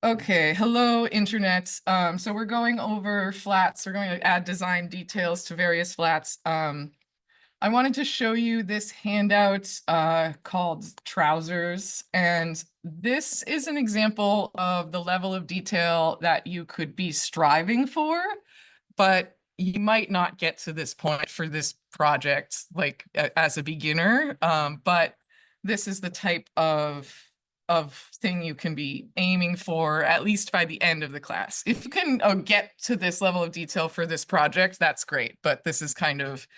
Okay, hello internet. So we're going over flats. We're going to add design details to various flats. I wanted to show you this handout called Trousers, and this is an example of the level of detail that you could be striving for, but you might not get to this point for this project, like as a beginner. But this is the type of thing you can be aiming for, at least by the end of the class. If you can get to this level of detail for this project, that's great. But this is kind of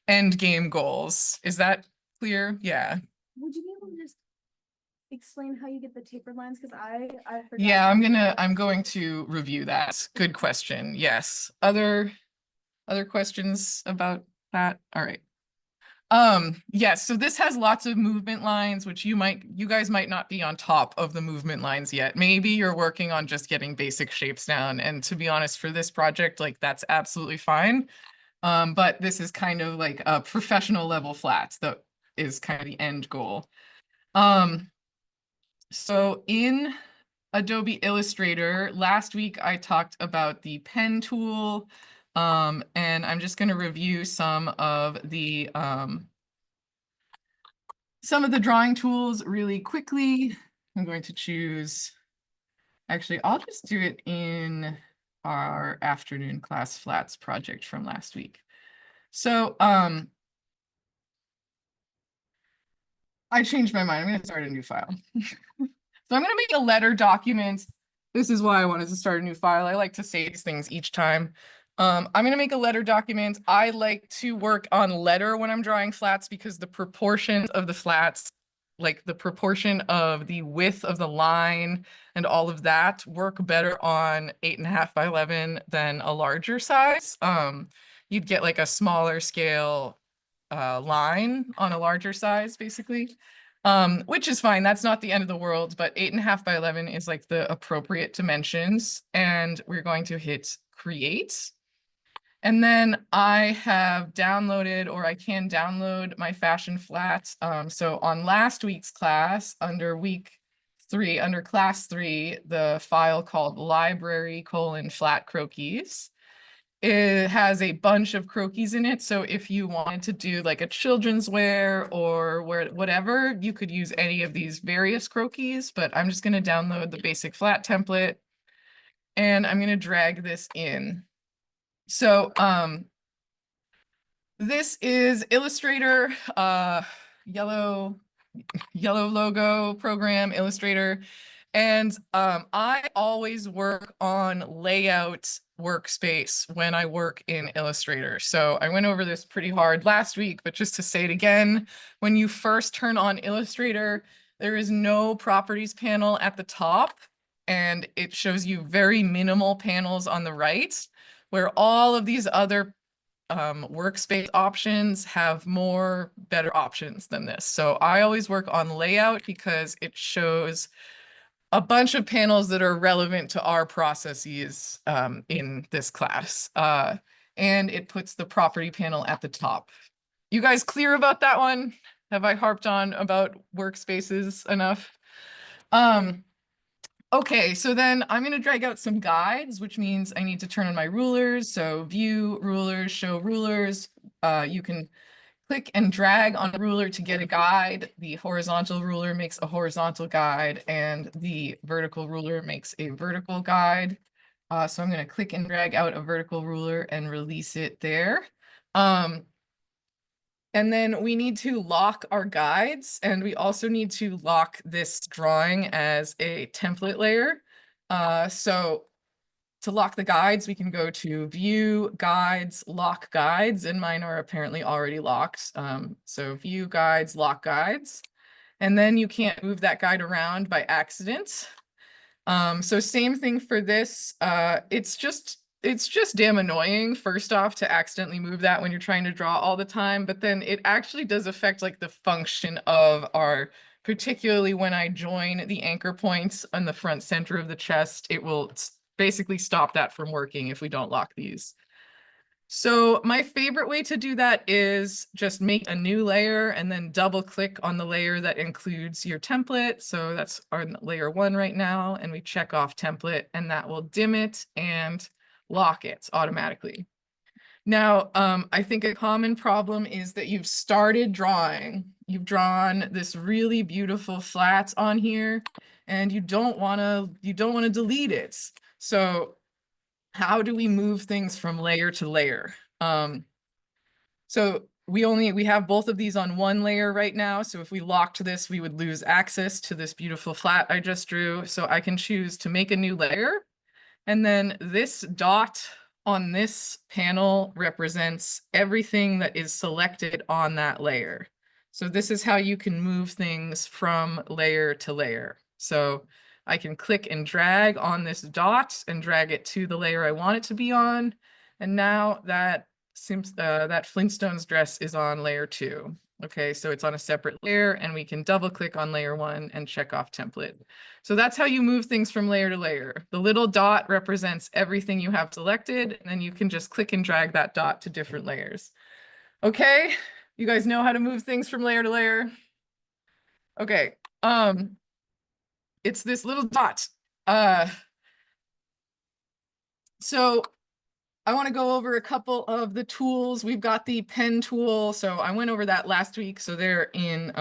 end game goals. Is that clear? Yeah. Would you be able to just explain how you get the tapered lines? Because I forgot. Yeah, I'm going to review that. Good question. Yes. Other questions about that? All right. Yes, so this has lots of movement lines, which you guys might not be on top of the movement lines yet. Maybe you're working on just getting basic shapes down. And to be honest, for this project, like that's absolutely fine. But this is kind of like a professional level flat that is kind of the end goal. So in Adobe Illustrator, last week I talked about the pen tool, and I'm just going to review some of the drawing tools really quickly. I'm going to choose, actually, I'll just do it in our afternoon class flats project from last week. So I changed my mind. I'm going to start a new file. So I'm going to make a letter document. This is why I wanted to start a new file. I like to say these things each time. I'm going to make a letter document. I like to work on letter when I'm drawing flats because the proportions of the flats, like the proportion of the width of the line and all of that, work better on 8.5 by 11 than a larger size. You'd get like a smaller scale line on a larger size, basically. Which is fine. That's not the end of the world, but 8.5 by 11 is like the appropriate dimensions. And we're going to hit create. And then I have downloaded, or I can download my fashion flat. So on last week's class, under week 3, under class 3, the file called library:flat croquis. It has a bunch of croquis in it. So if you wanted to do like a children's wear or whatever, you could use any of these various croquis, but I'm just going to download the basic flat template and I'm going to drag this in. So this is Illustrator, yellow logo program, Illustrator. And I always work on layout workspace when I work in Illustrator. So I went over this pretty hard last week, but just to say it again, when you first turn on Illustrator, there is no properties panel at the top, and it shows you very minimal panels on the right, where all of these other workspace options have better options than this. So I always work on layout because it shows a bunch of panels that are relevant to our processes in this class. And it puts the property panel at the top. You guys clear about that one? Have I harped on about workspaces enough? Okay, so then I'm going to drag out some guides, which means I need to turn on my rulers. So view, rulers, show rulers. You can click and drag on a ruler to get a guide. The horizontal ruler makes a horizontal guide, and the vertical ruler makes a vertical guide. So I'm going to click and drag out a vertical ruler and release it there. And then we need to lock our guides, and we also need to lock this drawing as a template layer. So to lock the guides, we can go to View, Guides, Lock Guides, and mine are apparently already locked. So View Guides, Lock Guides, and then you can't move that guide around by accident. So same thing for this. It's just damn annoying, first off, to accidentally move that when you're trying to draw all the time, but then it actually does affect like the function of our, particularly when I join the anchor points on the front center of the chest, it will basically stop that from working if we don't lock these. So my favorite way to do that is just make a new layer and then double click on the layer that includes your template. So that's our layer 1 right now, and we check off template, and that will dim it and lock it automatically. Now, I think a common problem is that you've started drawing. You've drawn this really beautiful flat on here, and you don't want to delete it. So how do we move things from layer to layer? So we have both of these on one layer right now. So if we locked this, we would lose access to this beautiful flat I just drew. So I can choose to make a new layer. And then this dot on this panel represents everything that is selected on that layer. So this is how you can move things from layer to layer. So I can click and drag on this dot and drag it to the layer I want it to be on. And now that Flintstones dress is on layer 2. Okay, so it's on a separate layer, and we can double click on layer 1 and check off template. So that's how you move things from layer to layer. The little dot represents everything you have selected, and then you can just click and drag that dot to different layers. Okay, you guys know how to move things from layer to layer? Okay, it's this little dot. So I want to go over a couple of the tools. We've got the pen tool. So I went over that last week. So they're in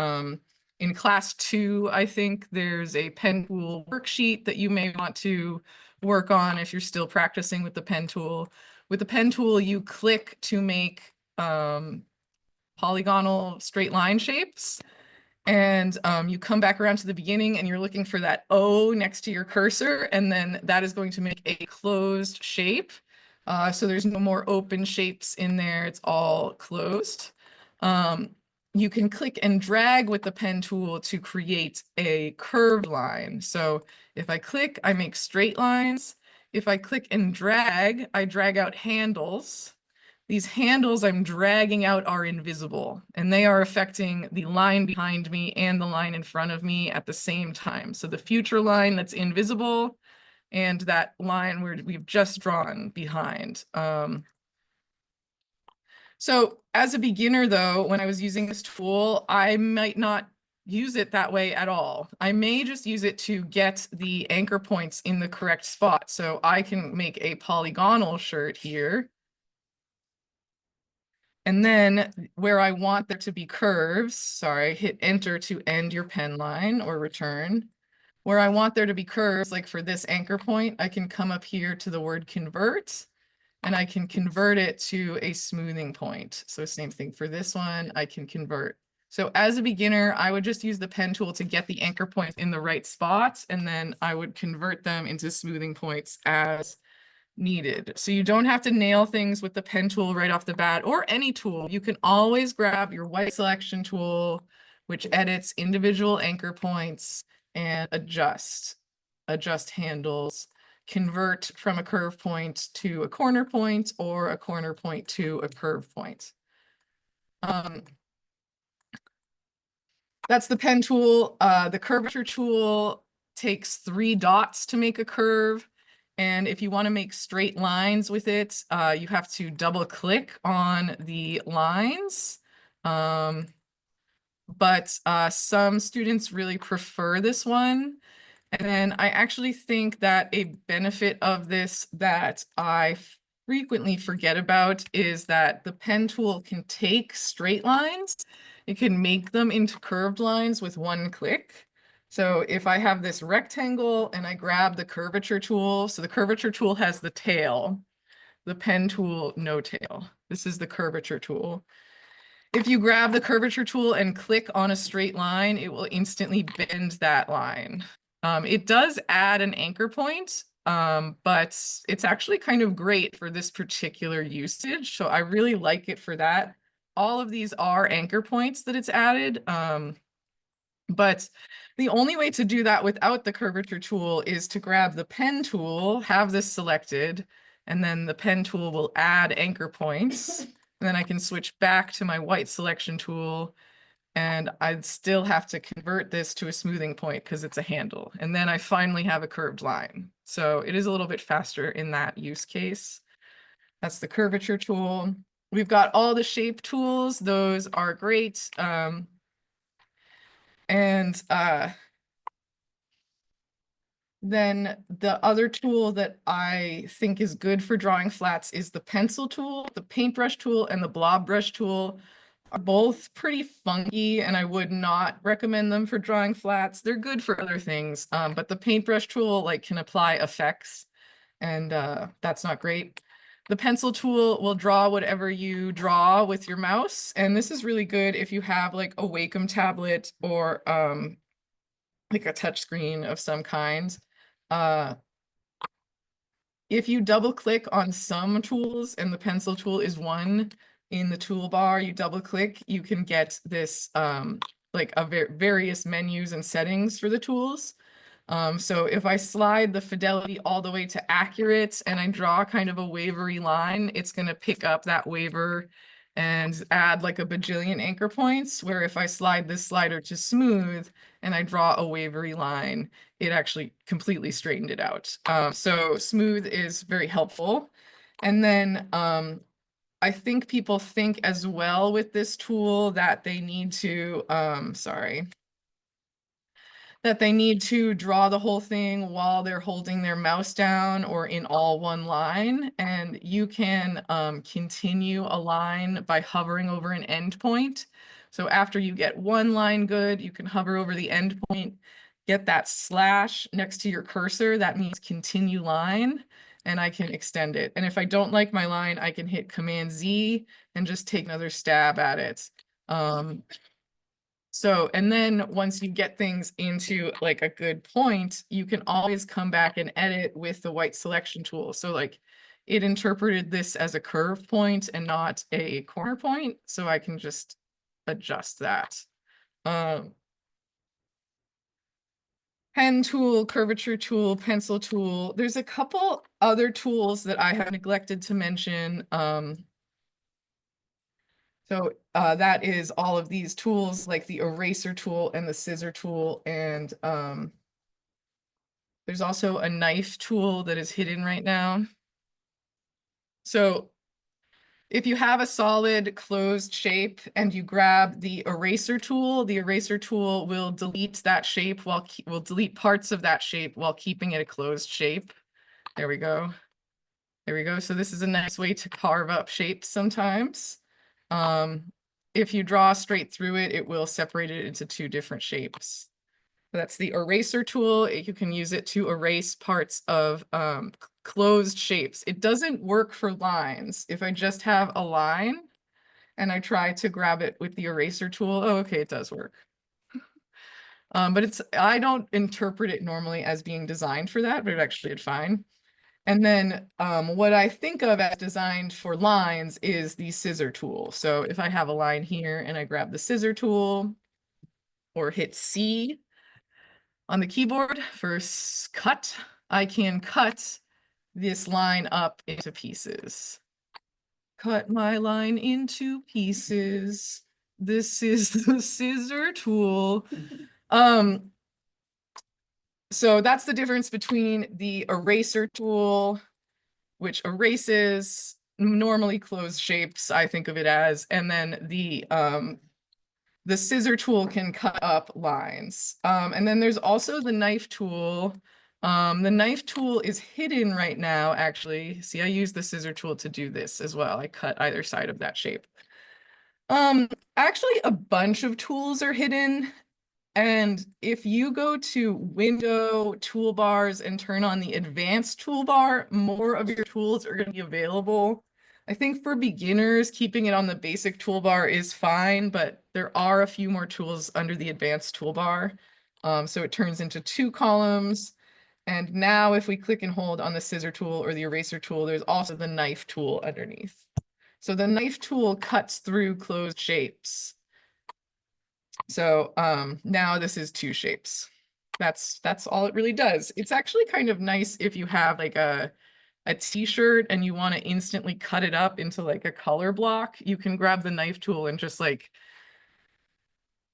class 2, I think there's a pen tool worksheet that you may want to work on if you're still practicing with the pen tool. With the pen tool, you click to make polygonal straight line shapes. And you come back around to the beginning and you're looking for that O next to your cursor, and then that is going to make a closed shape. So there's no more open shapes in there, it's all closed. You can click and drag with the pen tool to create a curved line. So if I click, I make straight lines. If I click and drag, I drag out handles. These handles I'm dragging out are invisible, and they are affecting the line behind me and the line in front of me at the same time. So the future line that's invisible and that line we've just drawn behind. So as a beginner though, when I was using this tool, I might not use it that way at all. I may just use it to get the anchor points in the correct spot. So I can make a polygonal shirt here. And then where I want there to be curves, sorry, hit enter to end your pen line or return. Where I want there to be curves, like for this anchor point, I can come up here to the word convert, and I can convert it to a smoothing point. So same thing for this one, I can convert. So as a beginner, I would just use the pen tool to get the anchor points in the right spots, and then I would convert them into smoothing points as needed. So you don't have to nail things with the pen tool right off the bat, or any tool. You can always grab your white selection tool, which edits individual anchor points, and adjust handles, convert from a curve point to a corner point, or a corner point to a curve point. That's the pen tool. The curvature tool takes 3 dots to make a curve. And if you want to make straight lines with it, you have to double click on the lines. But some students really prefer this one. And then I actually think that a benefit of this that I frequently forget about is that the pen tool can take straight lines. It can make them into curved lines with one click. So if I have this rectangle and I grab the curvature tool, so the curvature tool has the tail, the pen tool, no tail. This is the curvature tool. If you grab the curvature tool and click on a straight line, it will instantly bend that line. It does add an anchor point, but it's actually kind of great for this particular usage. So I really like it for that. All of these are anchor points that it's added. But the only way to do that without the curvature tool is to grab the pen tool, have this selected, and then the pen tool will add anchor points. And then I can switch back to my white selection tool, and I'd still have to convert this to a smoothing point because it's a handle. And then I finally have a curved line. So it is a little bit faster in that use case. That's the curvature tool. We've got all the shape tools. Those are great. And then the other tool that I think is good for drawing flats is the pencil tool, the paintbrush tool, and the blob brush tool are both pretty funky, and I would not recommend them for drawing flats. They're good for other things, but the paintbrush tool like can apply effects, and that's not great. The pencil tool will draw whatever you draw with your mouse, and this is really good if you have like a Wacom tablet or like a touch screen of some kind. Uh, if you double click on some tools, and the pencil tool is one in the toolbar, you double click, you can get this like various menus and settings for the tools. So if I slide the fidelity all the way to accurate and I draw kind of a wavery line, it's going to pick up that waver and add like a bajillion anchor points, where if I slide this slider to smooth and I draw a wavery line, it actually completely straightened it out. So smooth is very helpful. And then I think people think as well with this tool that they need to, that they need to draw the whole thing while they're holding their mouse down or in all one line. And you can continue a line by hovering over an endpoint. So after you get one line good, you can hover over the endpoint, get that slash next to your cursor. That means continue line, and I can extend it. And if I don't like my line, I can hit Command Z and just take another stab at it. So, and then once you get things into like a good point, you can always come back and edit with the white selection tool. So like it interpreted this as a curve point and not a corner point. So I can just adjust that. Pen tool, curvature tool, pencil tool. There's a couple other tools that I have neglected to mention. So that is all of these tools, like the eraser tool and the scissor tool. And there's also a knife tool that is hidden right now. So if you have a solid closed shape and you grab the eraser tool will delete that shape will delete parts of that shape while keeping it a closed shape. There we go. There we go. So this is a nice way to carve up shapes sometimes. If you draw straight through it, it will separate it into two different shapes. That's the eraser tool. You can use it to erase parts of closed shapes. It doesn't work for lines. If I just have a line and I try to grab it with the eraser tool, oh, okay, it does work. But I don't interpret it normally as being designed for that, but it actually did fine. And then what I think of as designed for lines is the scissor tool. So if I have a line here and I grab the scissor tool or hit C on the keyboard for cut, I can cut this line up into pieces. Cut my line into pieces. This is the scissor tool. So that's the difference between the eraser tool, which erases normally closed shapes, I think of it as, and then the scissor tool can cut up lines. And then there's also the knife tool. The knife tool is hidden right now, actually. See, I use the scissor tool to do this as well. I cut either side of that shape. Actually, a bunch of tools are hidden. And if you go to Window, Toolbars, and turn on the Advanced toolbar, more of your tools are going to be available. I think for beginners, keeping it on the basic toolbar is fine, but there are a few more tools under the Advanced toolbar. So it turns into two columns. And now if we click and hold on the scissor tool or the eraser tool, there's also the knife tool underneath. So the knife tool cuts through closed shapes. So now this is two shapes. That's all it really does. It's actually kind of nice if you have like a T-shirt and you want to instantly cut it up into like a color block. You can grab the knife tool and just like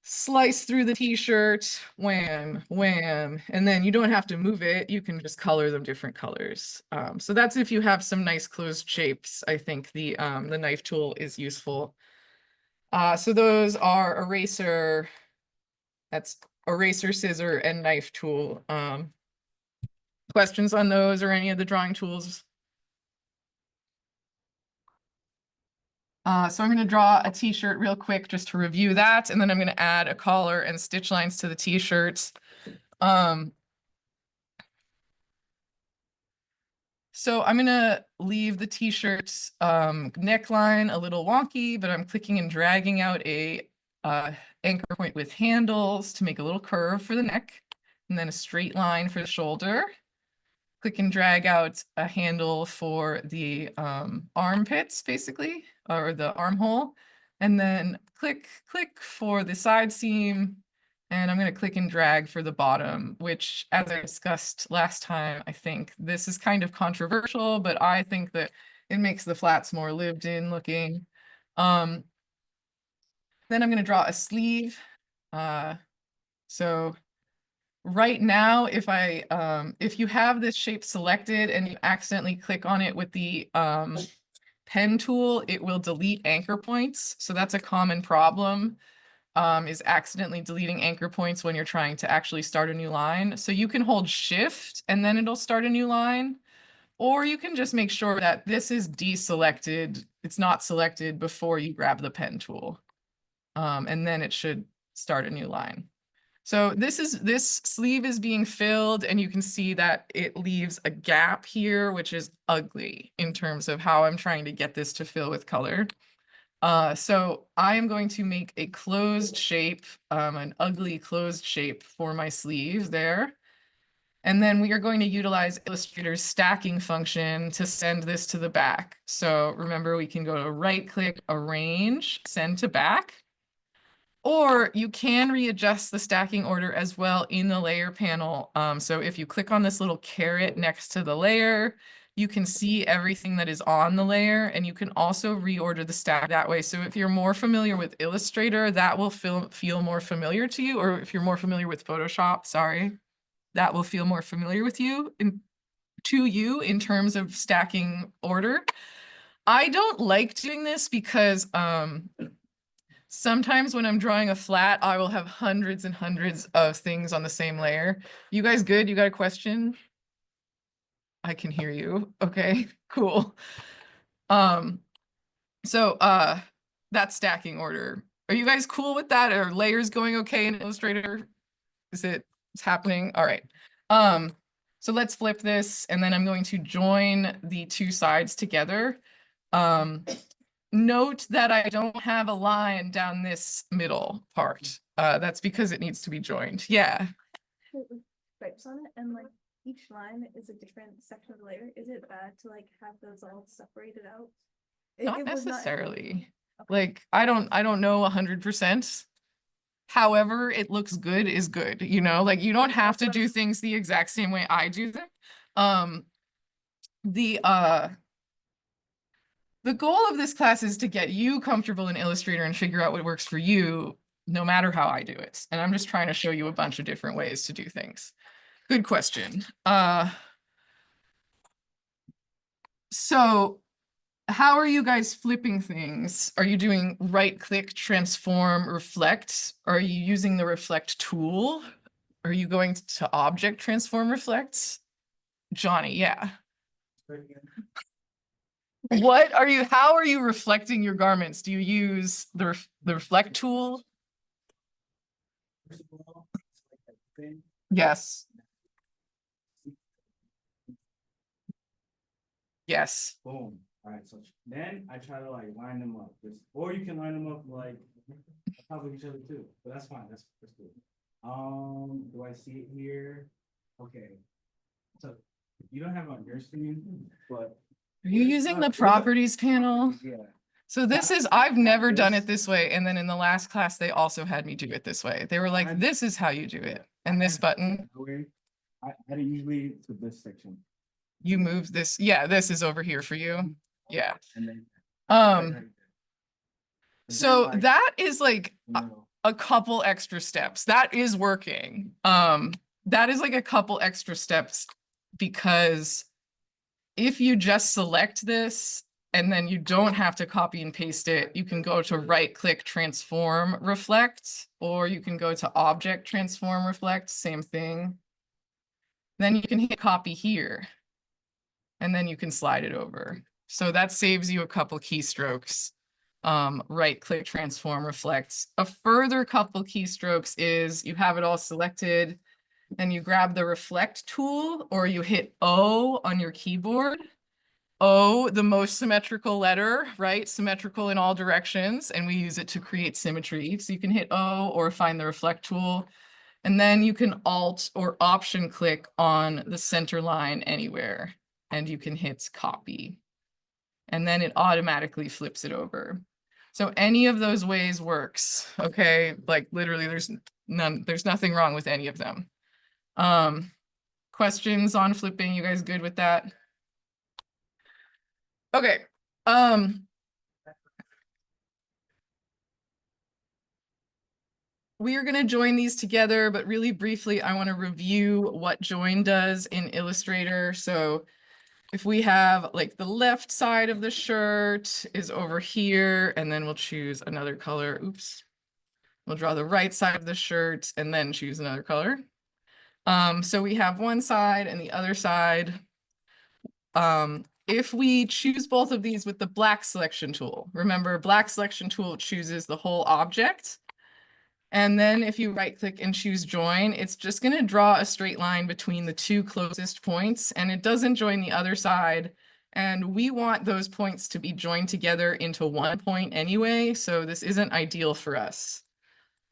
slice through the t-shirt, wham, wham, and then you don't have to move it. You can just color them different colors. So that's if you have some nice closed shapes. I think the knife tool is useful. So those are eraser, that's eraser, scissor, and knife tool. Questions on those or any of the drawing tools? So I'm going to draw a t-shirt real quick just to review that, and then I'm going to add a collar and stitch lines to the t-shirts. So I'm going to leave the t-shirt's neckline a little wonky, but I'm clicking and dragging out a anchor point with handles to make a little curve for the neck, and then a straight line for the shoulder. Click and drag out a handle for the armpits, basically, or the armhole. And then click for the side seam. And I'm going to click and drag for the bottom, which, as I discussed last time, I think this is kind of controversial, but I think that it makes the flats more lived in looking. Then I'm going to draw a sleeve. So right now, if you have this shape selected and you accidentally click on it with the pen tool, it will delete anchor points. So that's a common problem, is accidentally deleting anchor points when you're trying to actually start a new line. So you can hold Shift and then it'll start a new line, or you can just make sure that this is deselected. It's not selected before you grab the pen tool. And then it should start a new line. So this sleeve is being filled, and you can see that it leaves a gap here, which is ugly in terms of how I'm trying to get this to fill with color. So I am going to make a closed shape, an ugly closed shape for my sleeve there. And then we are going to utilize Illustrator's stacking function to send this to the back. So remember, we can go to right click, arrange, send to back. Or you can readjust the stacking order as well in the layer panel. So if you click on this little caret next to the layer, you can see everything that is on the layer, and you can also reorder the stack that way. So if you're more familiar with Illustrator, that will feel more familiar to you, or if you're more familiar with Photoshop, sorry, that will feel more familiar with you in terms of stacking order. I don't like doing this because sometimes when I'm drawing a flat, I will have hundreds and hundreds of things on the same layer. You guys good? You got a question? I can hear you. Okay, cool. So that stacking order. Are you guys cool with that? Are layers going okay in Illustrator? It's happening? All right. So let's flip this, and then I'm going to join the two sides together. Note that I don't have a line down this middle part. That's because it needs to be joined. Yeah. Stripes on it, and like each line is a different section of the layer. Is it bad to like have those all separated out? Not was necessarily. Okay. Like, I don't know 100%. However, it looks good is good, you know? Like, you don't have to do things the exact same way I do them. The goal of this class is to get you comfortable in Illustrator and figure out what works for you, no matter how I do it. And I'm just trying to show you a bunch of different ways to do things. Good question. So how are you guys flipping things? Are you doing right click, transform, reflect? Are you using the reflect tool? Are you going to object, transform, reflect? Johnny, yeah. How are you reflecting your garments? Do you use the reflect tool? Yes. Yes. Boom. All right. So then I try to like line them up, or you can line them up like on top of each other too. But that's fine. That's good. Do I see it here? Okay. So you don't have it on your screen, but are you using the properties panel? Yeah. So this is, I've never done it this way. And then in the last class, they also had me do it this way. They were like, this is how you do it. And this button. I had it usually to this section. You move this. Yeah, this is over here for you. Yeah. And then So that is like, a couple extra steps. That is working. That is like a couple extra steps because if you just select this and then you don't have to copy and paste it, you can go to right-click transform reflect, or you can go to object transform reflect, same thing. Then you can hit copy here, and then you can slide it over. So that saves you a couple keystrokes. Right-click transform reflects. A further couple keystrokes is you have it all selected, and you grab the reflect tool, or you hit O on your keyboard. O, the most symmetrical letter, right? Symmetrical in all directions, and we use it to create symmetry. So you can hit O or find the reflect tool, and then you can Alt or Option click on the center line anywhere, and you can hit copy. And then it automatically flips it over. So any of those ways works, okay? Like literally there's nothing wrong with any of them. Questions on flipping? You guys good with that? Okay. We are going to join these together, but really briefly, I want to review what join does in Illustrator. So if we have like the left side of the shirt is over here, and then we'll choose another color. Oops. We'll draw the right side of the shirt and then choose another color. So we have one side and the other side. If we choose both of these with the black selection tool, remember black selection tool chooses the whole object. And then if you right click and choose join, it's just going to draw a straight line between the two closest points, and it doesn't join the other side. And we want those points to be joined together into one point anyway, so this isn't ideal for us.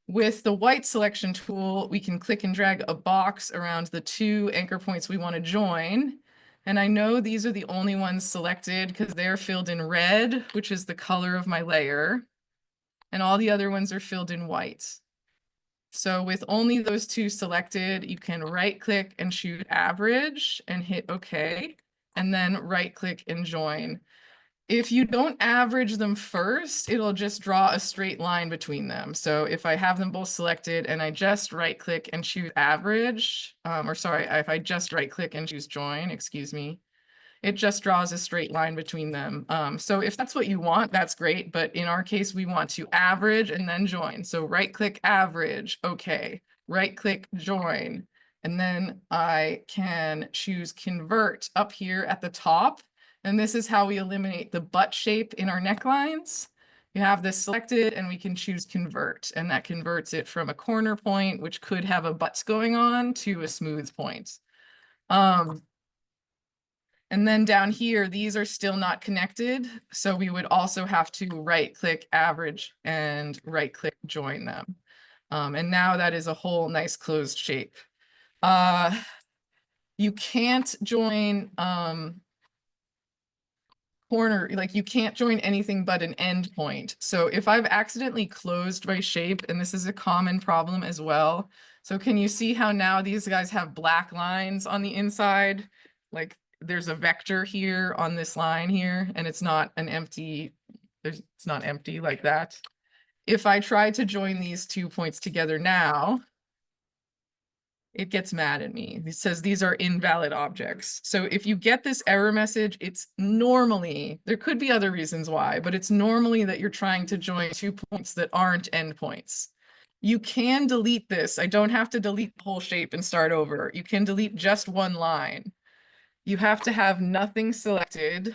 With the white selection tool, we can click and drag a box around the two anchor points we want to join. And I know these are the only ones selected because they're filled in red, which is the color of my layer. And all the other ones are filled in white. So with only those two selected, you can right click and choose average and hit OK, and then right click and join. If you don't average them first, it'll just draw a straight line between them. So if I have them both selected and I just right click and choose average, if I just right click and choose join, excuse me, it just draws a straight line between them. So if that's what you want, that's great. But in our case, we want to average and then join. So right click average, okay. Right click join. And then I can choose convert up here at the top. And this is how we eliminate the butt shape in our necklines. You have this selected and we can choose convert, and that converts it from a corner point, which could have a butts going on, to a smooth point. And then down here, these are still not connected. So we would also have to right click average and right click join them. And now that is a whole nice closed shape. You can't join corner, like you can't join anything but an end point. So if I've accidentally closed my shape, and this is a common problem as well. So can you see how now these guys have black lines on the inside? Like there's a vector here on this line here, and it's not an empty, it's not empty like that. If I try to join these two points together now, it gets mad at me. It says these are invalid objects. So if you get this error message, it's normally, there could be other reasons why, but it's normally that you're trying to join 2 points that aren't endpoints. You can delete this. I don't have to delete the whole shape and start over. You can delete just one line. You have to have nothing selected,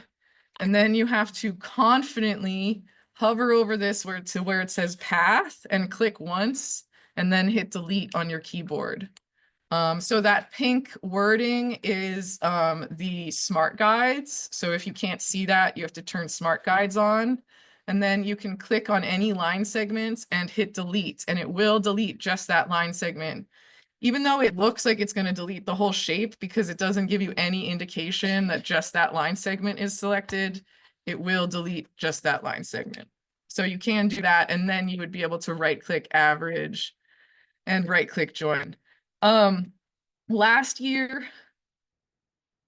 and then you have to confidently hover over this to where it says path and click once, and then hit delete on your keyboard. So that pink wording is the smart guides. So if you can't see that, you have to turn smart guides on, and then you can click on any line segments and hit delete, and it will delete just that line segment. Even though it looks like it's going to delete the whole shape because it doesn't give you any indication that just that line segment is selected, it will delete just that line segment. So you can do that, and then you would be able to right click average and right click join. Last year,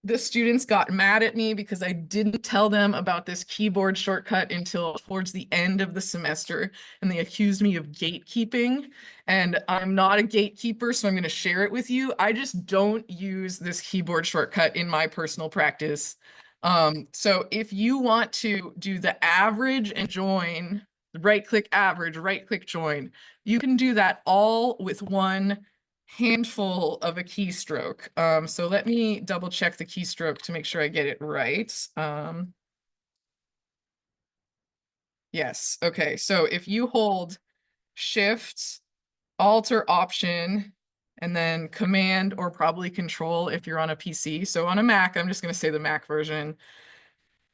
the students got mad at me because I didn't tell them about this keyboard shortcut until towards the end of the semester, and they accused me of gatekeeping. And I'm not a gatekeeper, so I'm going to share it with you. I just don't use this keyboard shortcut in my personal practice. So if you want to do the average and join, right-click average, right-click join, you can do that all with one handful of a keystroke. So let me double check the keystroke to make sure I get it right. Yes, okay. So if you hold Shift, Alt or Option, and then Command or probably Control if you're on a PC. So on a Mac, I'm just going to say the Mac version.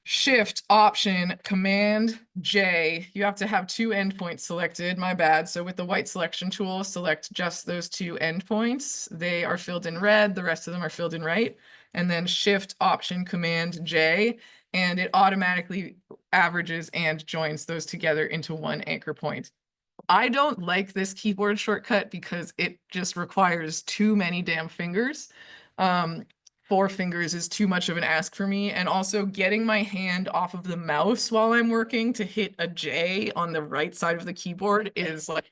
Shift, Option, Command, J. You have to have two endpoints selected, my bad. So with the white selection tool, select just those two endpoints. They are filled in red, the rest of them are filled in white. And then Shift, Option, Command, J, and it automatically averages and joins those together into one anchor point. I don't like this keyboard shortcut because it just requires too many damn fingers. 4 fingers is too much of an ask for me. And also getting my hand off of the mouse while I'm working to hit a J on the right side of the keyboard is like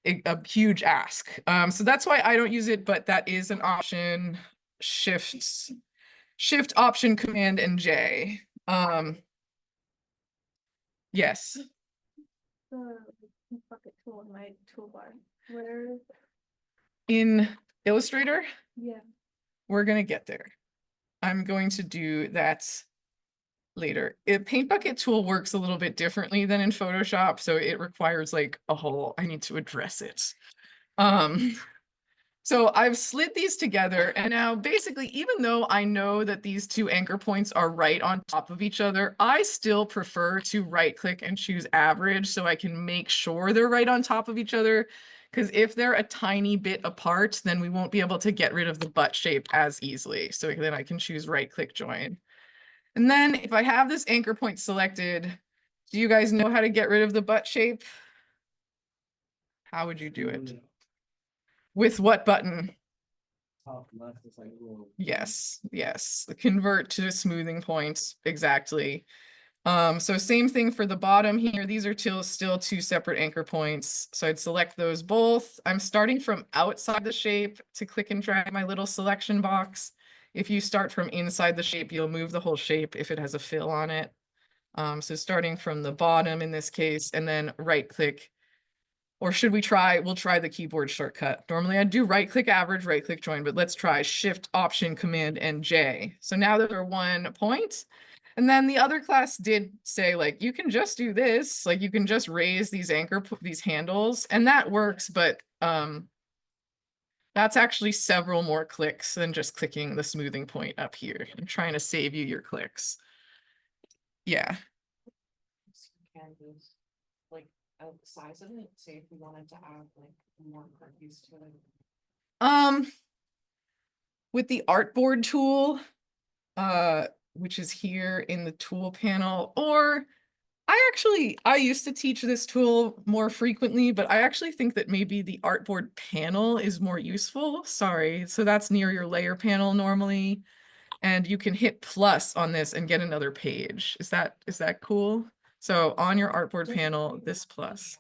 a huge ask. So that's why I don't use it, but that is an option. Shift, Option, Command, and J. Yes. The bucket tool in my toolbar. Where? In Illustrator, Yeah. we're going to get there. I'm going to do that later. Paint bucket tool works a little bit differently than in Photoshop, so it requires like a whole, I need to address it. So I've slid these together, and now basically, even though I know that these two anchor points are right on top of each other, I still prefer to right click and choose average so I can make sure they're right on top of each other. Because if they're a tiny bit apart, then we won't be able to get rid of the butt shape as easily. So then I can choose right click join. And then if I have this anchor point selected, do you guys know how to get rid of the butt shape? How would you do it? With what button? Top left is like a little. Yes, yes. Convert to smoothing points. Exactly. So same thing for the bottom here. These are still two separate anchor points. So I'd select those both. I'm starting from outside the shape to click and drag my little selection box. If you start from inside the shape, you'll move the whole shape if it has a fill on it. So starting from the bottom in this case, and then right click. Or should we'll try the keyboard shortcut. Normally I do right click average, right click join, but let's try Shift, Option, Command, and J. So now that they're 1 point. And then the other class did say, like, you can just do this, like you can just raise these these handles, and that works, but that's actually several more clicks than just clicking the smoothing point up here. I'm trying to save you your clicks. Yeah. Canvas, like the size of it, say if we wanted to add like more cookies to it. With the artboard tool, which is here in the tool panel, or I used to teach this tool more frequently, but I actually think that maybe the artboard panel is more useful. Sorry. So that's near your layer panel normally. And you can hit plus on this and get another page. Is that cool? So on your artboard panel, this plus.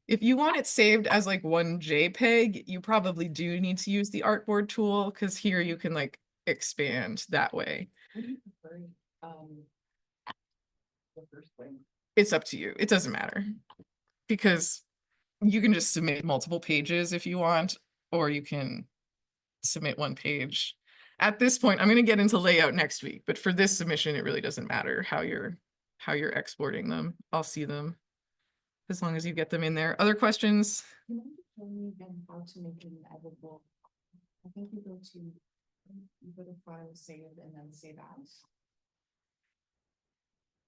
If you want it saved as like one JPEG, you probably do need to use the artboard tool because here you can like expand that way. What do you prefer? The first way. It's up to you. It doesn't matter because you can just submit multiple pages if you want, or you can submit one page. At this point, I'm going to get into layout next week, but for this submission, it really doesn't matter how you're exporting them. I'll see them as long as you get them in there. Other questions? You mind telling me again how to make it editable? I think you go to file, save, and then save as.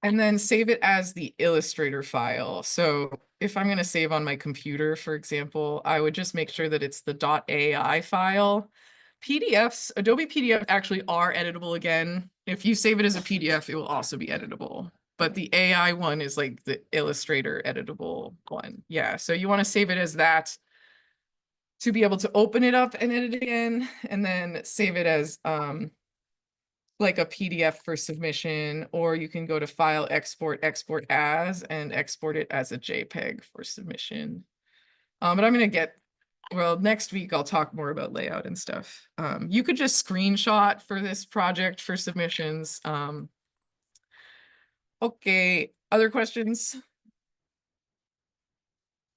And then save it as the Illustrator file. So if I'm going to save on my computer, for example, I would just make sure that it's the .ai file. PDFs, Adobe PDF actually are editable again. If you save it as a PDF, it will also be editable. But the AI one is like the Illustrator editable one. Yeah, so you want to save it as that. to be able to open it up and edit again, and then save it as like a PDF for submission, or you can go to File, Export, Export As, and export it as a JPEG for submission. But I'm gonna get, well, next week I'll talk more about layout and stuff. You could just screenshot for this project for submissions. Okay, other questions?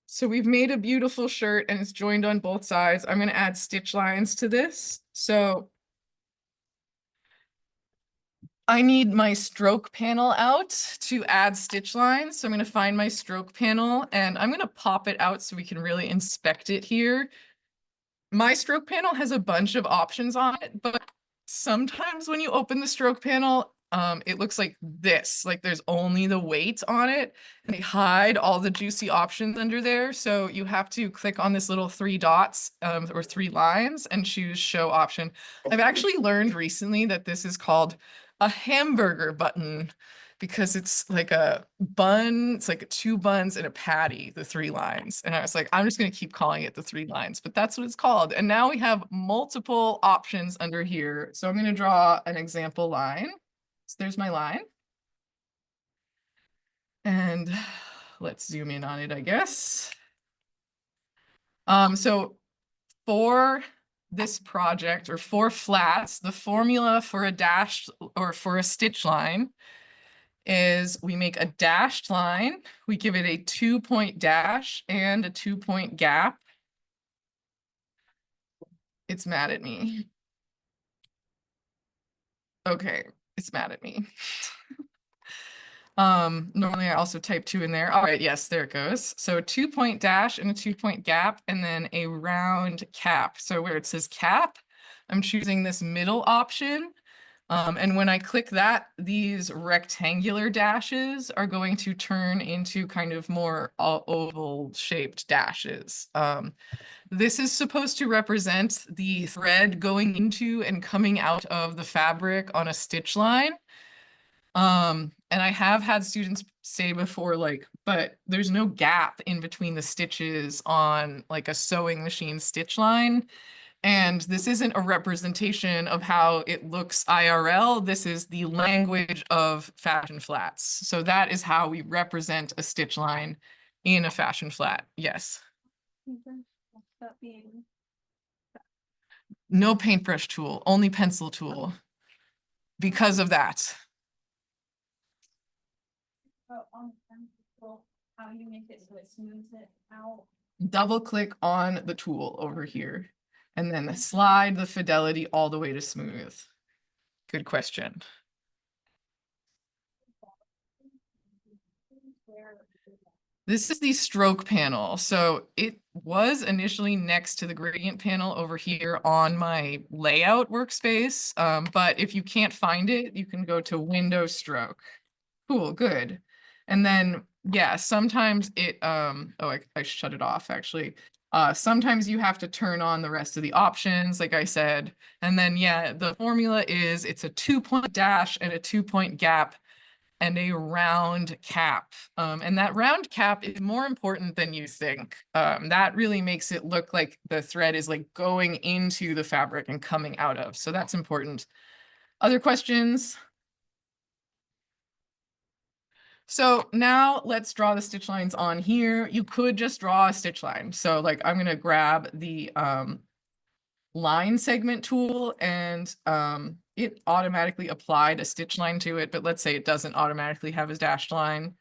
So we've made a beautiful shirt and it's joined on both sides. I'm gonna add stitch lines to this. So I need my stroke panel out to add stitch lines. So I'm gonna find my stroke panel and I'm gonna pop it out so we can really inspect it here. My stroke panel has a bunch of options on it, but sometimes when you open the stroke panel, it looks like this, like there's only the weight on it. And they hide all the juicy options under there. So you have to click on this little 3 dots or 3 lines and choose show option. I've actually learned recently that this is called a hamburger button because it's like a bun, it's like 2 buns and a patty, the 3 lines. And I was like, I'm just gonna keep calling it the 3 lines, but that's what it's called. And now we have multiple options under here. So I'm gonna draw an example line. So there's my line. And let's zoom in on it, I guess. So for this project, or for flats, the formula for a dash or for a stitch line is we make a dashed line, we give it a 2-point dash and a 2-point gap. It's mad at me. Okay, it's mad at me. Normally I also type 2 in there. All right, yes, there it goes. So a 2-point dash and a 2-point gap, and then a round cap. So where it says cap, I'm choosing this middle option. And when I click that, these rectangular dashes are going to turn into kind of more oval shaped dashes. This is supposed to represent the thread going into and coming out of the fabric on a stitch line. And I have had students say before, like, but there's no gap in between the stitches on like a sewing machine stitch line. And this isn't a representation of how it looks IRL. This is the language of fashion flats. So that is how we represent a stitch line in a fashion flat. Yes. That being No paintbrush tool, only pencil tool because of that. on how you make it so it smooths it out. Double click on the tool over here and then slide the fidelity all the way to smooth. Good question. This is the stroke panel. So it was initially next to the gradient panel over here on my layout workspace. But if you can't find it, you can go to Window Stroke. Cool, good. And then, yeah, sometimes it, I shut it off actually. Sometimes you have to turn on the rest of the options, like I said. And then, yeah, the formula is it's a 2-point dash and a 2-point gap and a round cap. And that round cap is more important than you think. That really makes it look like the thread is like going into the fabric and coming out of. So that's important. Other questions? So now let's draw the stitch lines on here. You could just draw a stitch line. So like I'm gonna grab the line segment tool and it automatically applied a stitch line to it, but let's say it doesn't automatically have a dashed line.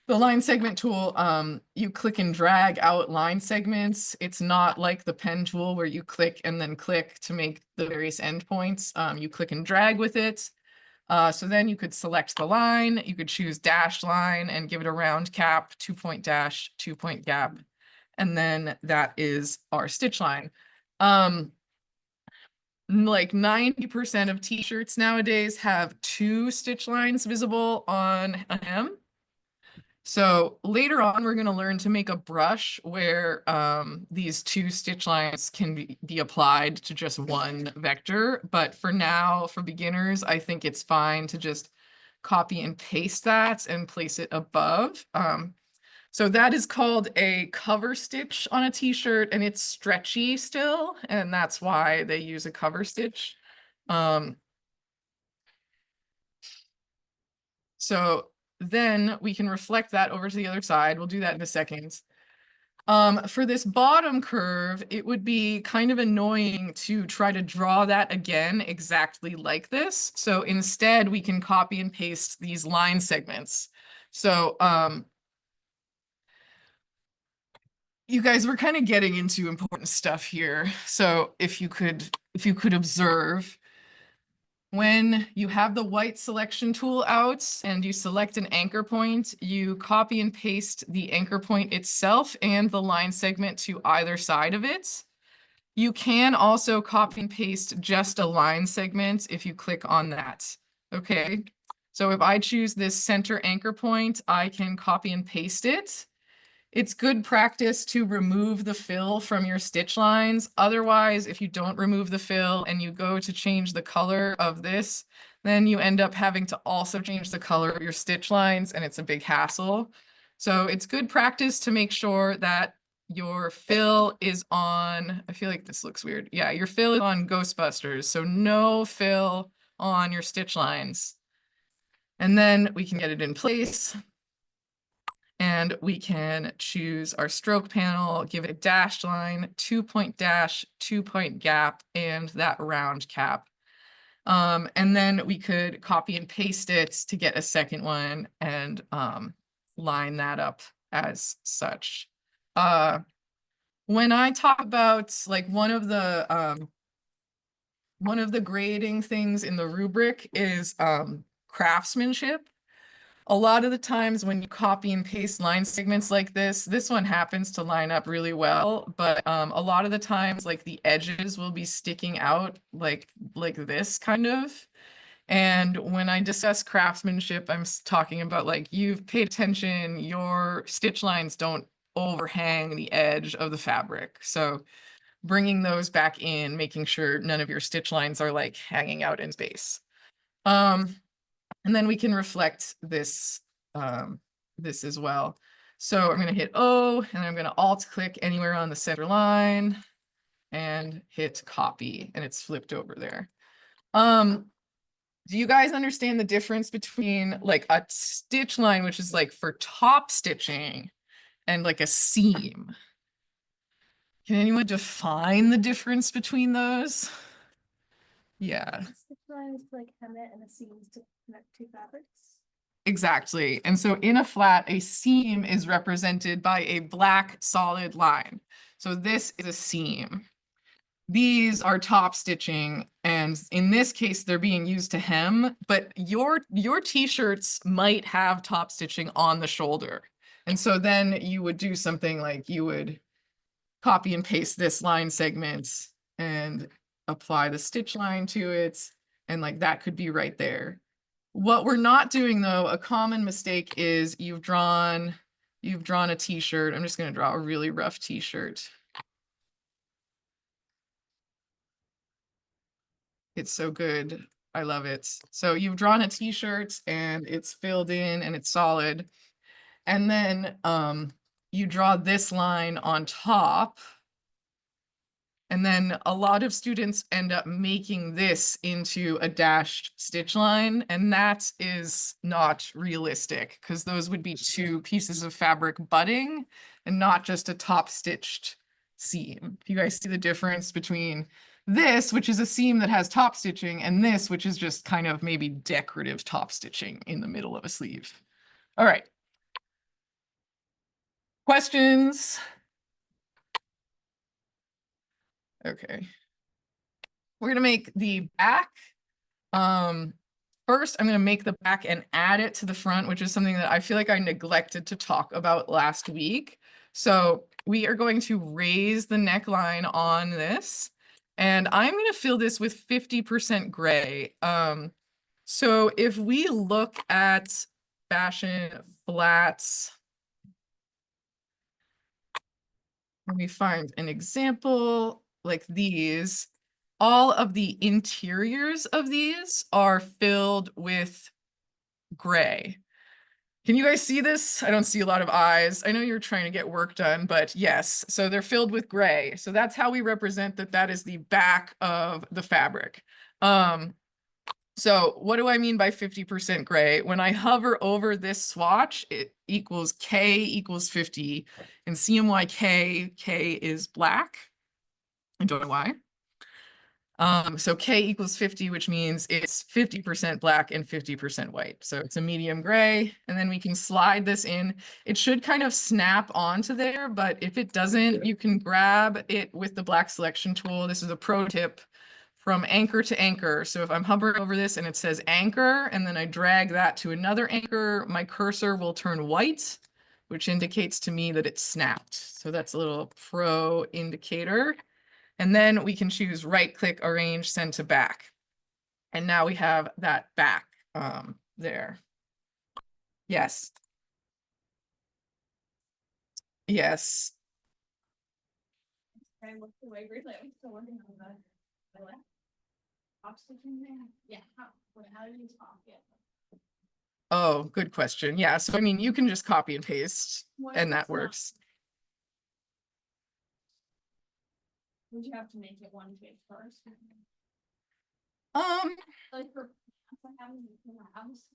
The line segment tool, you click and drag out line segments. It's not like the pen tool where you click and then click to make the various endpoints. You click and drag with it. So then you could select the line, you could choose dash line and give it a round cap, 2-point dash, 2-point gap. And then that is our stitch line. Like 90% of t-shirts nowadays have 2 stitch lines visible on a hem. So later on, we're going to learn to make a brush where these 2 stitch lines can be applied to just one vector. But for now, for beginners, I think it's fine to just copy and paste that and place it above. So that is called a cover stitch on a t-shirt, and it's stretchy still, and that's why they use a cover stitch. So then we can reflect that over to the other side. We'll do that in a second. For this bottom curve, it would be kind of annoying to try to draw that again exactly like this. So instead, we can copy and paste these line segments. So you guys were kind of getting into important stuff here. So if you could observe, when you have the white selection tool out and you select an anchor point, you copy and paste the anchor point itself and the line segment to either side of it. You can also copy and paste just a line segment if you click on that. Okay, so if I choose this center anchor point, I can copy and paste it. It's good practice to remove the fill from your stitch lines. Otherwise, if you don't remove the fill and you go to change the color of this, then you end up having to also change the color of your stitch lines, and it's a big hassle. So it's good practice to make sure that your fill is on, I feel like this looks weird. Yeah, your fill is on Ghostbusters, so no fill on your stitch lines. And then we can get it in place. And we can choose our stroke panel, give it a dashed line, 2-point dash, 2-point gap, and that round cap. And then we could copy and paste it to get a second one and line that up as such. When I talk about like one of the grading things in the rubric is craftsmanship. A lot of the times when you copy and paste line segments like this one happens to line up really well, but a lot of the times like the edges will be sticking out like this kind of. And when I discuss craftsmanship, I'm talking about like you've paid attention, your stitch lines don't overhang the edge of the fabric. So bringing those back in, making sure none of your stitch lines are like hanging out in space. And then we can reflect this, this as well. So I'm going to hit O, and I'm going to Alt click anywhere on the center line and hit copy, and it's flipped over there. Do you guys understand the difference between like a stitch line, which is like for top stitching, and like a seam? Can anyone define the difference between those? Yeah. Stitch line is to like hem it and a seam is to connect two fabrics. Exactly. And so in a flat, a seam is represented by a black solid line. So this is a seam. These are top stitching, and in this case, they're being used to hem, but your t-shirts might have top stitching on the shoulder. And so then you would do something like you would copy and paste this line segment and apply the stitch line to it, and like that could be right there. What we're not doing though, a common mistake is you've drawn a t-shirt. I'm just going to draw a really rough t-shirt. It's so good. I love it. So you've drawn a t-shirt and it's filled in and it's solid. And then you draw this line on top. And then a lot of students end up making this into a dashed stitch line, and that is not realistic because those would be two pieces of fabric butting and not just a top stitched seam. You guys see the difference between this, which is a seam that has top stitching, and this, which is just kind of maybe decorative top stitching in the middle of a sleeve. All right. Questions? Okay. We're gonna make the back. First, I'm gonna make the back and add it to the front, which is something that I feel like I neglected to talk about last week. So we are going to raise the neckline on this, and I'm gonna fill this with 50% gray. So if we look at fashion flats, let me find an example like these. All of the interiors of these are filled with gray. Can you guys see this? I don't see a lot of eyes. I know you're trying to get work done, but yes. So they're filled with gray. So that's how we represent that that is the back of the fabric. So what do I mean by 50% gray? When I hover over this swatch, it equals K equals 50. And CMYK, K is black. I don't know why. So K equals 50, which means it's 50% black and 50% white. So it's a medium gray, and then we can slide this in. It should kind of snap onto there, but if it doesn't, you can grab it with the black selection tool. This is a pro tip from anchor to anchor. So if I'm hovering over this and it says anchor, and then I drag that to another anchor, my cursor will turn white, which indicates to me that it's snapped. So that's a little pro indicator. And then we can choose right click, arrange, send to back. And now we have that back there. Yes. Yes. I looked away briefly. I'm still working on the top stitching there. Yeah, how do you top it? Oh, good question. Yeah. So, I mean, you can just copy and paste and that works. Would you have to make it one page first? Like for having it in my house,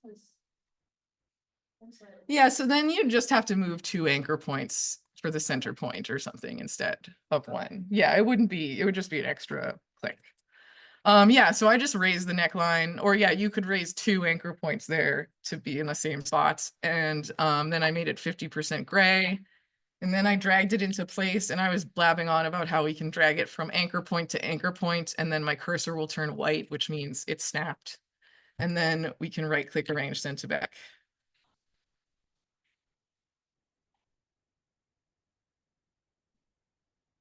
Yeah, so then you just have to move 2 anchor points for the center point or something instead of one. Yeah, it would just be an extra click. Yeah, so I just raised the neckline, or yeah, you could raise 2 anchor points there to be in the same spots. And then I made it 50% gray. And then I dragged it into place, and I was blabbing on about how we can drag it from anchor point to anchor point, and then my cursor will turn white, which means it's snapped. And then we can right click, arrange, send to back.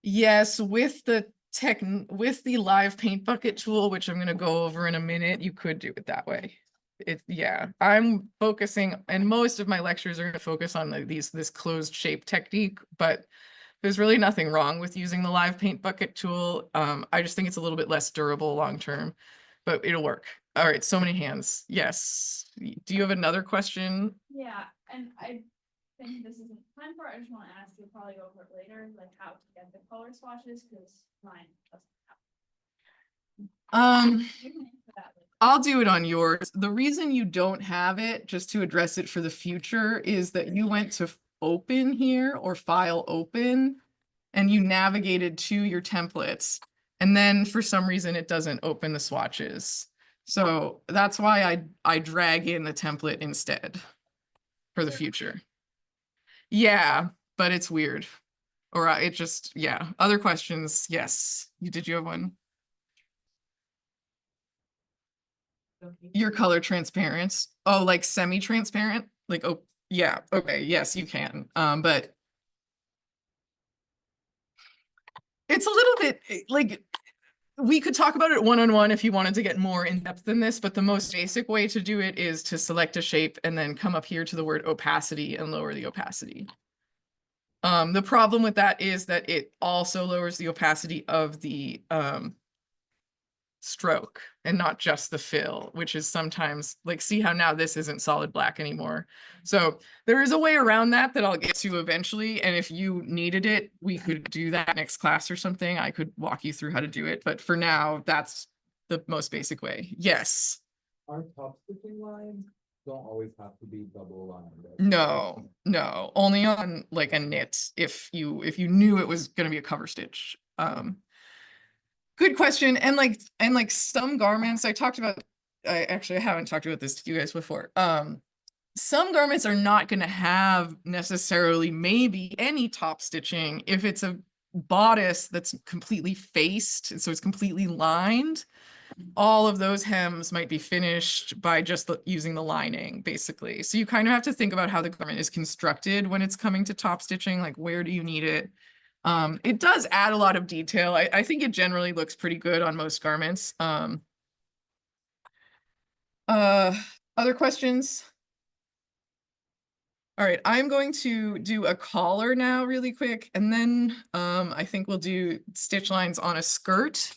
Yes, with the live paint bucket tool, which I'm going to go over in a minute, you could do it that way. Yeah, I'm focusing, and most of my lectures are going to focus on this closed shape technique, but there's really nothing wrong with using the live paint bucket tool. I just think it's a little bit less durable long term, but it'll work. All right, so many hands. Yes. Do you have another question? yeah, and I think this isn't time for it. I just want to ask you, probably go over it later, like how to get the color swatches, because mine doesn't have. You can answer that later. I'll do it on yours. The reason you don't have it, just to address it for the future, is that you went to open here or file open and you navigated to your templates. And then for some reason, it doesn't open the swatches. So that's why I drag in the template instead for the future. Yeah, but it's weird. Or it just, yeah. Other questions? Yes. Did you have one? Your color transparent. Oh, like semi-transparent? Like, oh, yeah. Okay. Yes, you can. But it's a little bit like we could talk about it one-on-one if you wanted to get more in depth than this, but the most basic way to do it is to select a shape and then come up here to the word opacity and lower the opacity. The problem with that is that it also lowers the opacity of the stroke and not just the fill, which is sometimes like, see how now this isn't solid black anymore. So there is a way around that I'll get to eventually. And if you needed it, we could do that next class or something. I could walk you through how to do it. But for now, that's the most basic way. Yes. Our top stitching lines don't always have to be double lined. Right? No, only on like a knit if you knew it was going to be a cover stitch. Good question. And like some garments I talked about, I haven't talked about this to you guys before. Some garments are not going to have necessarily maybe any top stitching if it's a bodice that's completely faced, so it's completely lined. All of those hems might be finished by just using the lining, basically. So you kind of have to think about how the garment is constructed when it's coming to top stitching, like where do you need it? It does add a lot of detail. I think it generally looks pretty good on most garments. Other questions? All right, I'm going to do a collar now really quick, and then I think we'll do stitch lines on a skirt.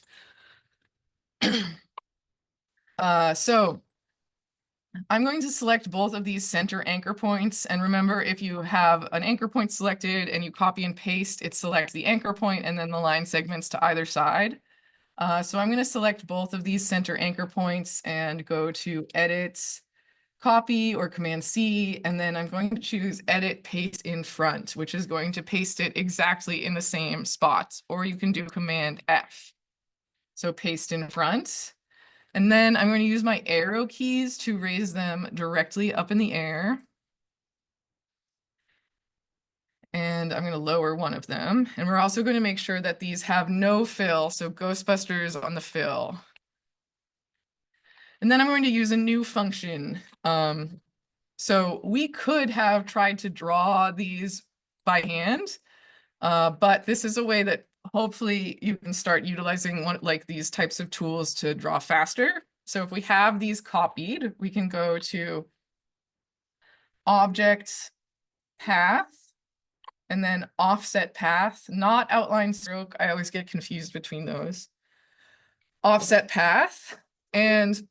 So I'm going to select both of these center anchor points. And remember, if you have an anchor point selected and you copy and paste, it selects the anchor point and then the line segments to either side. So I'm going to select both of these center anchor points and go to Edit, Copy, or Command C, and then I'm going to choose Edit Paste in Front, which is going to paste it exactly in the same spot, or you can do Command F. So paste in front. And then I'm going to use my arrow keys to raise them directly up in the air. And I'm going to lower one of them. And we're also going to make sure that these have no fill, so Ghostbusters on the fill. And then I'm going to use a new function. So we could have tried to draw these by hand, but this is a way that hopefully you can start utilizing like these types of tools to draw faster. So if we have these copied, we can go to Object, Path, and then Offset Path, not Outline Stroke. I always get confused between those. Offset Path, and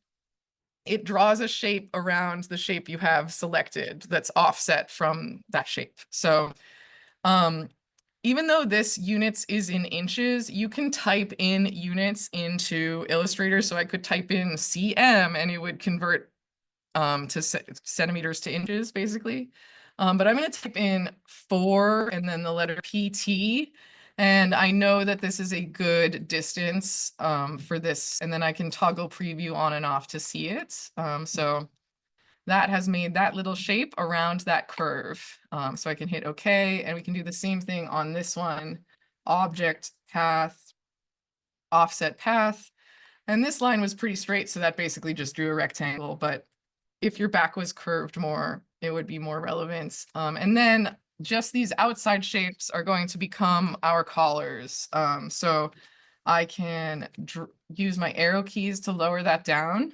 it draws a shape around the shape you have selected that's offset from that shape. So even though this units is in inches, you can type in units into Illustrator. So I could type in cm and it would convert to centimeters to inches, basically. But I'm going to type in 4 and then the letter PT. And I know that this is a good distance for this. And then I can toggle preview on and off to see it. So that has made that little shape around that curve. So I can hit OK, and we can do the same thing on this one. Object, path, offset path. And this line was pretty straight, so that basically just drew a rectangle. But if your back was curved more, it would be more relevant. And then just these outside shapes are going to become our collars. So I can use my arrow keys to lower that down.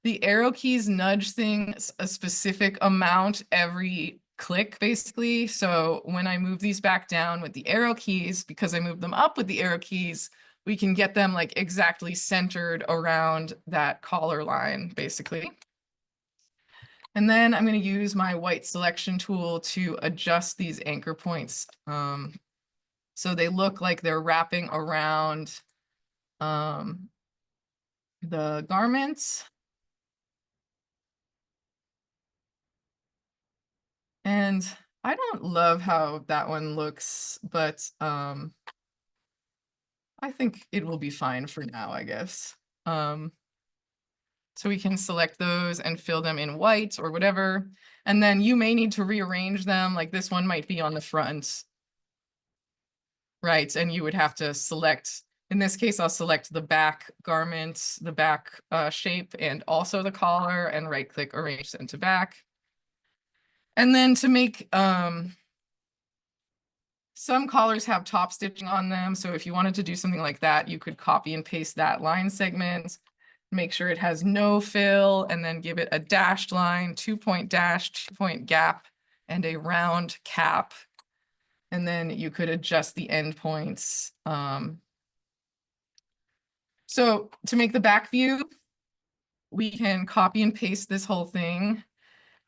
The arrow keys nudge things a specific amount every click, basically. So when I move these back down with the arrow keys, because I moved them up with the arrow keys, we can get them like exactly centered around that collar line, basically. And then I'm going to use my white selection tool to adjust these anchor points. So they look like they're wrapping around the garments. And I don't love how that one looks, but I think it will be fine for now, I guess. So we can select those and fill them in white or whatever. And then you may need to rearrange them, like this one might be on the front. Right, and you would have to select, in this case, I'll select the back garment, the back shape, and also the collar, and right-click Arrange Send to Back. And then to make, some collars have top stitching on them, so if you wanted to do something like that, you could copy and paste that line segment, make sure it has no fill, and then give it a dashed line, 2-point dash, 2-point gap, and a round cap. And then you could adjust the endpoints. So to make the back view, we can copy and paste this whole thing.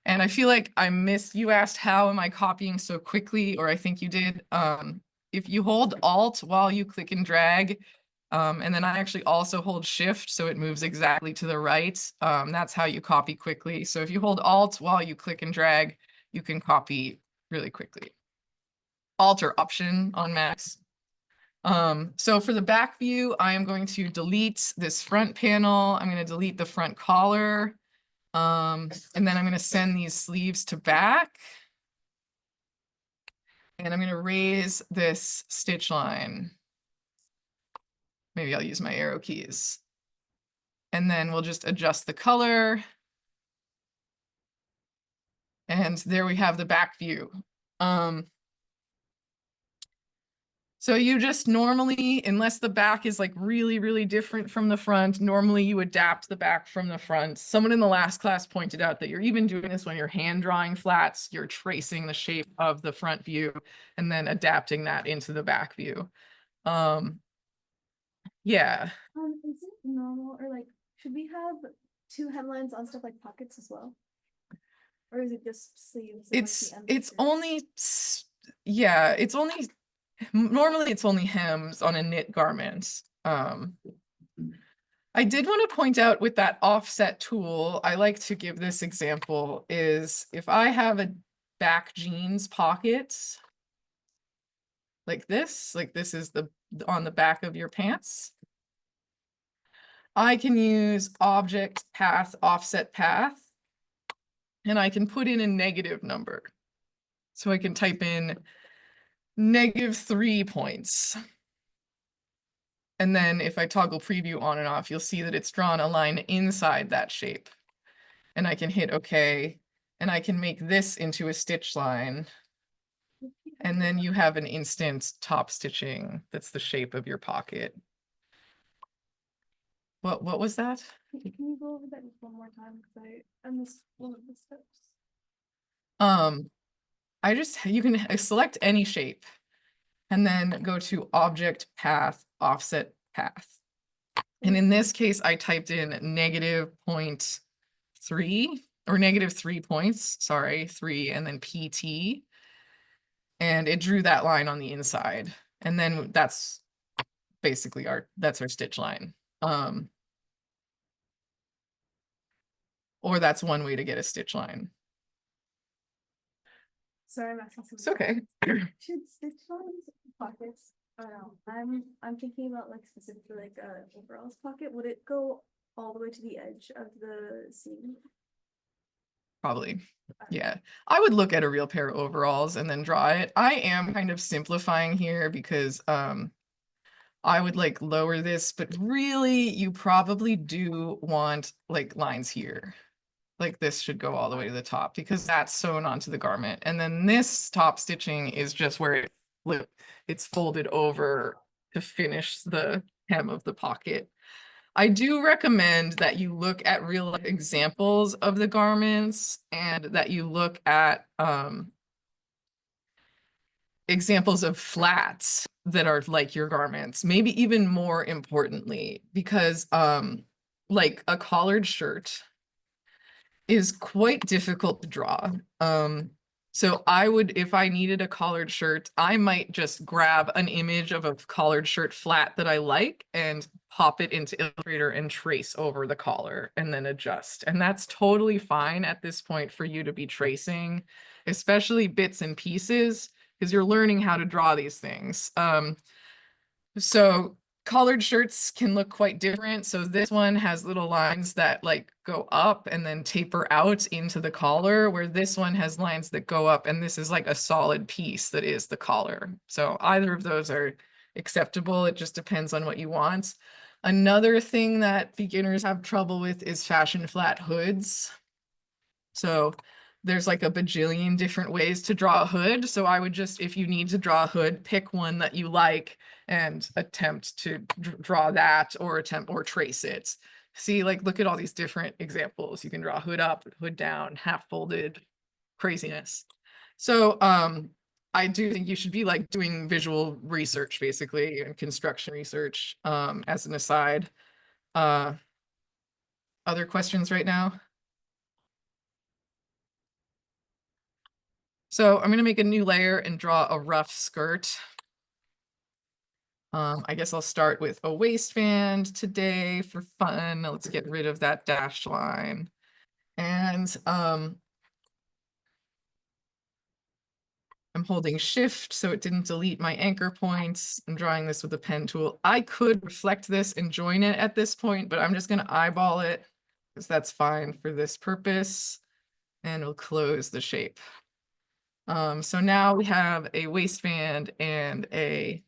And I feel like I missed, you asked how am I copying so quickly, or I think you did. If you hold Alt while you click and drag, and then I actually also hold Shift so it moves exactly to the right, that's how you copy quickly. So if you hold Alt while you click and drag, you can copy really quickly. Alt or Option on Macs. So for the back view, I am going to delete this front panel. I'm going to delete the front collar. And then I'm going to send these sleeves to back. And I'm going to raise this stitch line. Maybe I'll use my arrow keys. And then we'll just adjust the color. And there we have the back view. So you just normally, unless the back is like really, really different from the front, normally you adapt the back from the front. Someone in the last class pointed out that you're even doing this when you're hand drawing flats, you're tracing the shape of the front view and then adapting that into the back view. Yeah. Is it normal or like, should we have two hemlines on stuff like pockets as well? Or is it just sleeves? and, like, It's the ends of it's skirts? only yeah, it's only normally it's only hems on a knit garment. I did want to point out with that offset tool, I like to give this example is if I have a back jeans pocket like this is the on the back of your pants. I can use object path, offset path, and I can put in a negative number. So I can type in -3 points. And then if I toggle preview on and off, you'll see that it's drawn a line inside that shape. And I can hit OK, and I can make this into a stitch line. And then you have an instant top stitching that's the shape of your pocket. What was that? Can you go over that just one more time? Because I missed one of the steps. You can select any shape and then go to object path, offset path. And in this case, I typed in -0.3 or -3 points, sorry, 3 and then PT. And it drew that line on the inside. And then that's basically that's our stitch line. Or that's one way to get a stitch line. Sorry, I'm asking It's okay. Should stitch lines pockets? I don't know. I'm thinking about like specifically like overalls pocket. Would it go all the way to the edge of the seam? Probably. Yeah. I would look at a real pair of overalls and then draw it. I am kind of simplifying here because I would like lower this, but really you probably do want like lines here. Like this should go all the way to the top because that's sewn onto the garment. And then this top stitching is just where it's folded over to finish the hem of the pocket. I do recommend that you look at real examples of the garments and that you look at examples of flats that are like your garments, maybe even more importantly, because like a collared shirt is quite difficult to draw. So I would, if I needed a collared shirt, I might just grab an image of a collared shirt flat that I like and pop it into Illustrator and trace over the collar and then adjust. And that's totally fine at this point for you to be tracing, especially bits and pieces, because you're learning how to draw these things. So collared shirts can look quite different. So this one has little lines that like go up and then taper out into the collar, where this one has lines that go up and this is like a solid piece that is the collar. So either of those are acceptable. It just depends on what you want. Another thing that beginners have trouble with is fashion flat hoods. So there's like a bajillion different ways to draw a hood. So I would just, if you need to draw a hood, pick one that you like and attempt to draw that or trace it. See, like, look at all these different examples. You can draw hood up, hood down, half folded, craziness. So I do think you should be like doing visual research basically and construction research as an aside. Other questions right now? So I'm going to make a new layer and draw a rough skirt. I guess I'll start with a waistband today for fun. Let's get rid of that dashed line. And I'm holding shift so it didn't delete my anchor points. I'm drawing this with a pen tool. I could reflect this and join it at this point, but I'm just going to eyeball it because that's fine for this purpose. And we'll close the shape. So now we have a waistband and a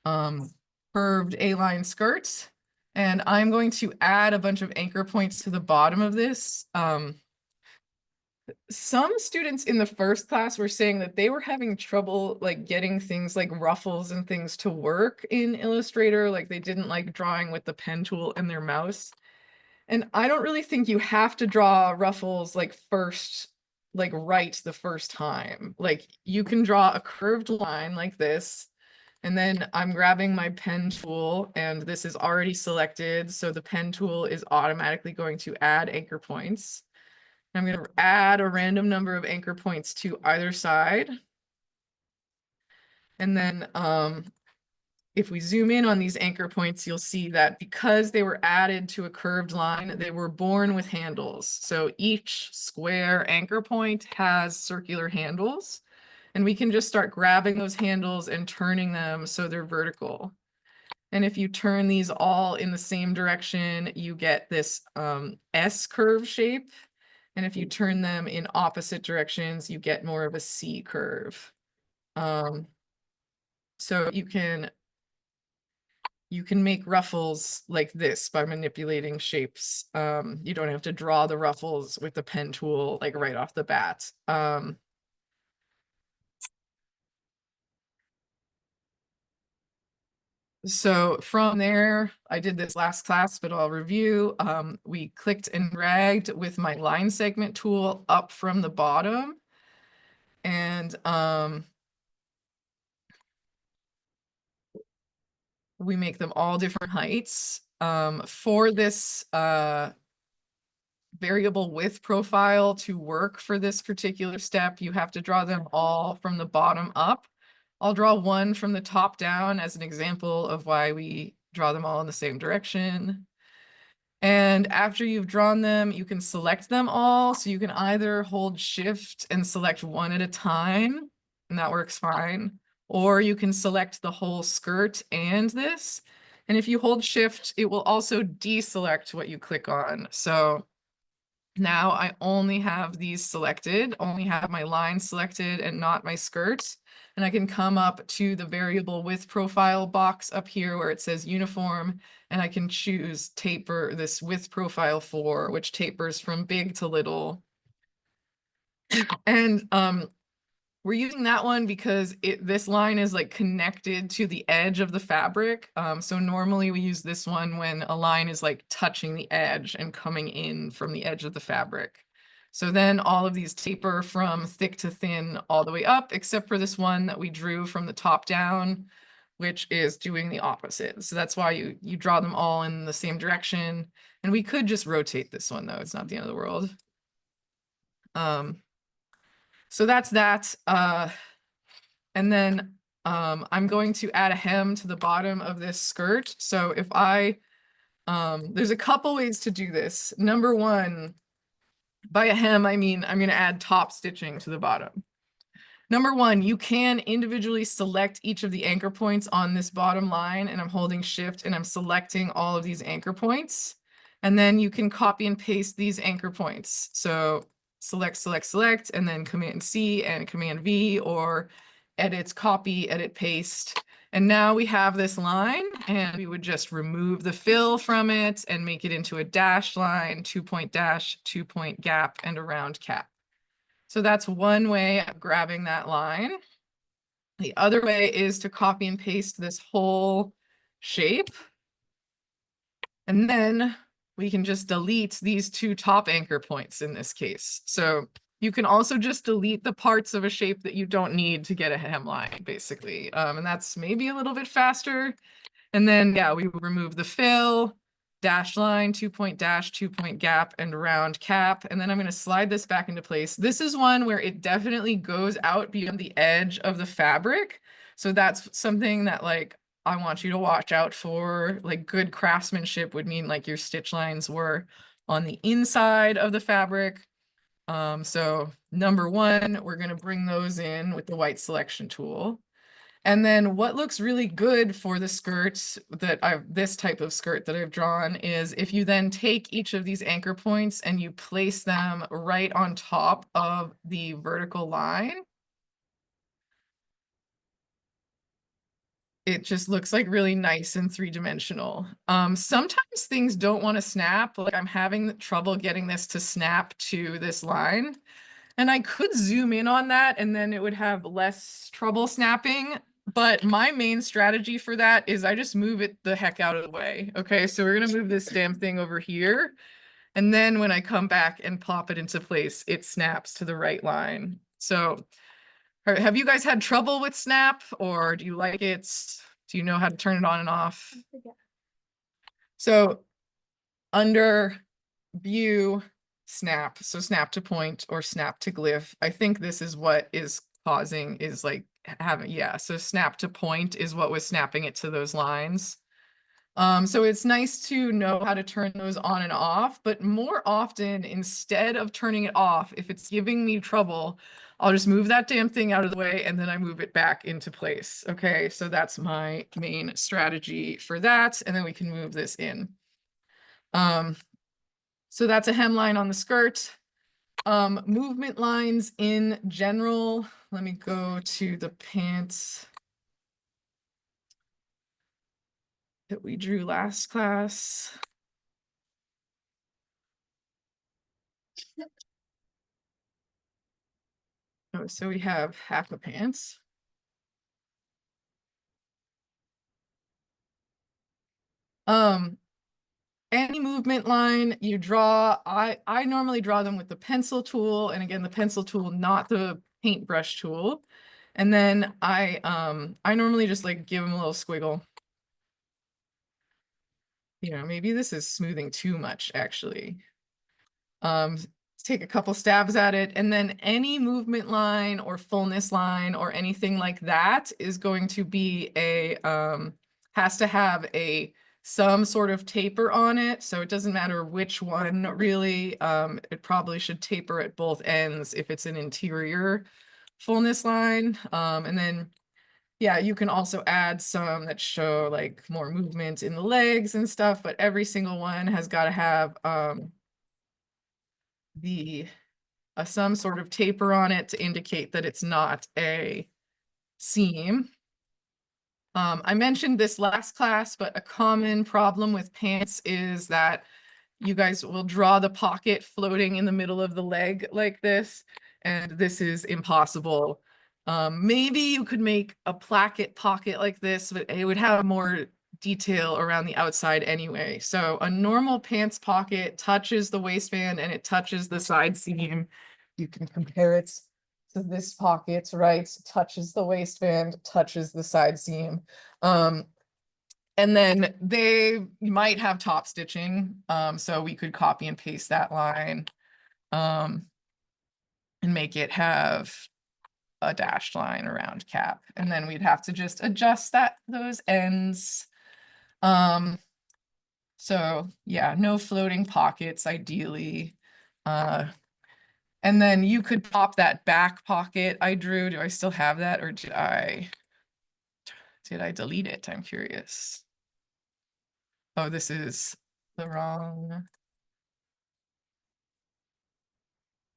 curved A-line skirt. And I'm going to add a bunch of anchor points to the bottom of this. Some students in the first class were saying that they were having trouble like getting things like ruffles and things to work in Illustrator. Like they didn't like drawing with the pen tool and their mouse. And I don't really think you have to draw ruffles like right the first time. Like you can draw a curved line like this And then I'm grabbing my pen tool, and this is already selected. So the pen tool is automatically going to add anchor points. I'm going to add a random number of anchor points to either side. And then if we zoom in on these anchor points, you'll see that because they were added to a curved line, they were born with handles. So each square anchor point has circular handles, and we can just start grabbing those handles and turning them so they're vertical. And if you turn these all in the same direction, you get this S curve shape. And if you turn them in opposite directions, you get more of a C curve. So you can make ruffles like this by manipulating shapes. You don't have to draw the ruffles with the pen tool like right off the bat. So from there, I did this last class, but I'll review. We clicked and dragged with my line segment tool up from the bottom. And we make them all different heights. For this variable width profile to work for this particular step, you have to draw them all from the bottom up. I'll draw one from the top down as an example of why we draw them all in the same direction. And after you've drawn them, you can select them all. So you can either hold shift and select one at a time, and that works fine. Or you can select the whole skirt and this. And if you hold shift, it will also deselect what you click on. So now I only have these selected, only have my line selected and not my skirts. And I can come up to the variable width profile box up here where it says uniform, and I can choose taper this width profile 4, which tapers from big to little. And we're using that one because this line is like connected to the edge of the fabric. So normally we use this one when a line is like touching the edge and coming in from the edge of the fabric. So then all of these taper from thick to thin all the way up, except for this one that we drew from the top down, which is doing the opposite. So that's why you draw them all in the same direction. And we could just rotate this one though. It's not the end of the world. So that's that. And then I'm going to add a hem to the bottom of this skirt. So if there's a couple ways to do this. Number one, by a hem, I mean, I'm going to add top stitching to the bottom. Number one, you can individually select each of the anchor points on this bottom line, and I'm holding shift and I'm selecting all of these anchor points. And then you can copy and paste these anchor points. So select, select, select, and then Command C and Command V, or edit, copy, edit, paste. And now we have this line, and we would just remove the fill from it and make it into a dashed line, 2-point dash, 2-point gap, and a round cap. So that's one way of grabbing that line. The other way is to copy and paste this whole shape. And then we can just delete these 2 top anchor points in this case. So you can also just delete the parts of a shape that you don't need to get a hemline, basically. And that's maybe a little bit faster. And then, yeah, we remove the fill, dash line, 2-point dash, 2-point gap, and round cap. And then I'm going to slide this back into place. This is one where it definitely goes out beyond the edge of the fabric. So that's something that like I want you to watch out for. Like good craftsmanship would mean like your stitch lines were on the inside of the fabric. So number one, we're going to bring those in with the white selection tool. And then what looks really good for the skirts this type of skirt that I've drawn is if you then take each of these anchor points and you place them right on top of the vertical line. It just looks like really nice and 3-dimensional. Sometimes things don't want to snap. Like I'm having trouble getting this to snap to this line. And I could zoom in on that and then it would have less trouble snapping. But my main strategy for that is I just move it the heck out of the way. Okay, so we're gonna move this damn thing over here. And then when I come back and pop it into place, it snaps to the right line. So Have you guys had trouble with snap, or do you like it? Do you know how to turn it on and off? I forget. So under view, snap, so snap to point or snap to glyph. I think this is what is causing is like having, yeah, so snap to point is what was snapping it to those lines. So it's nice to know how to turn those on and off, but more often, instead of turning it off, if it's giving me trouble, I'll just move that damn thing out of the way and then I move it back into place. Okay, so that's my main strategy for that. And then we can move this in. So that's a hemline on the skirt. Movement lines in general. Let me go to the pants that we drew last class. Oh, so we have half a pants. Any movement line you draw, I normally draw them with the pencil tool, and again, the pencil tool, not the paintbrush tool. And then I normally just like give them a little squiggle. You know, maybe this is smoothing too much actually. Take a couple stabs at it, and then any movement line or fullness line or anything like that is going to be a has to have some sort of taper on it. So it doesn't matter which one really. It probably should taper at both ends if it's an interior fullness line. And then yeah, you can also add some that show like more movement in the legs and stuff, but every single one has got to have some sort of taper on it to indicate that it's not a seam. I mentioned this last class, but a common problem with pants is that you guys will draw the pocket floating in the middle of the leg like this, and this is impossible. Maybe you could make a placket pocket like this, but it would have more detail around the outside anyway. So a normal pants pocket touches the waistband and it touches the side seam. You can compare it to this pocket, right? Touches the waistband, touches the side seam. And then they might have top stitching. So we could copy and paste that line and make it have a dashed line around cap. And then we'd have to just adjust those ends. So yeah, no floating pockets ideally. And then you could pop that back pocket I drew. Do I still have that, or did I delete it? I'm curious. Oh, this is the wrong.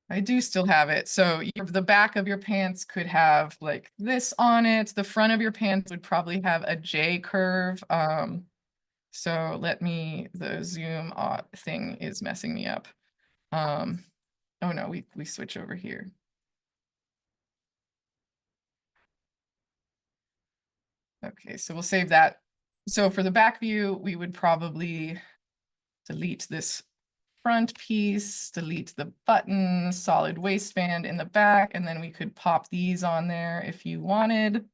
I do still have it. So the back of your pants could have like this on it. The front of your pants would probably have a J curve. So the zoom thing is messing me up. Oh no, we switch over here. Okay, so we'll save that. So for the back view, we would probably delete this front piece, delete the button, solid waistband in the back, and then we could pop these on there if you wanted.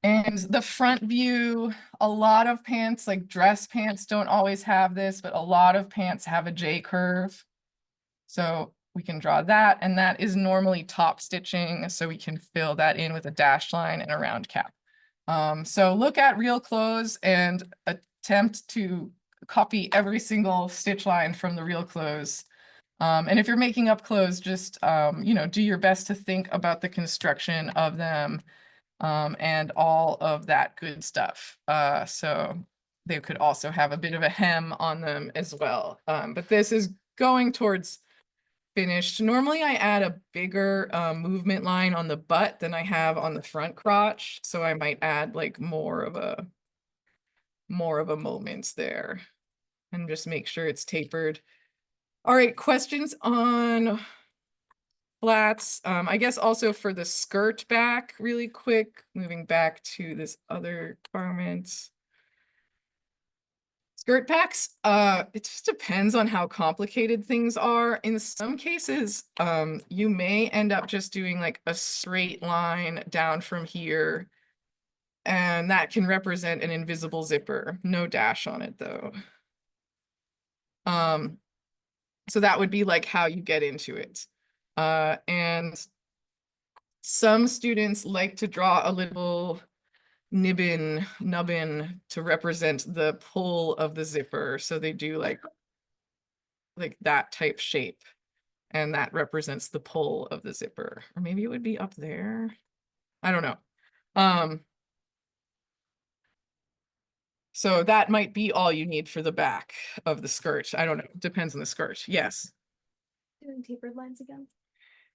And the front view, a lot of pants, like dress pants, don't always have this, but a lot of pants have a J curve. So we can draw that, and that is normally top stitching, so we can fill that in with a dashed line and a round cap. So look at real clothes and attempt to copy every single stitch line from the real clothes. And if you're making up clothes, just do your best to think about the construction of them and all of that good stuff. So they could also have a bit of a hem on them as well. But this is going towards finished. Normally I add a bigger movement line on the butt than I have on the front crotch. So I might add like more of a moment there and just make sure it's tapered. All right, questions on flats? I guess also for the skirt back really quick, moving back to this other garment. Skirt packs, it just depends on how complicated things are. In some cases, you may end up just doing like a straight line down from here. And that can represent an invisible zipper, no dash on it though. So that would be like how you get into it. And some students like to draw a little nubbin to represent the pull of the zipper. So they do like that type shape. And that represents the pull of the zipper. Or maybe it would be up there. I don't know. So that might be all you need for the back of the skirt. I don't know. Depends on the skirt. Yes. Doing tapered lines again.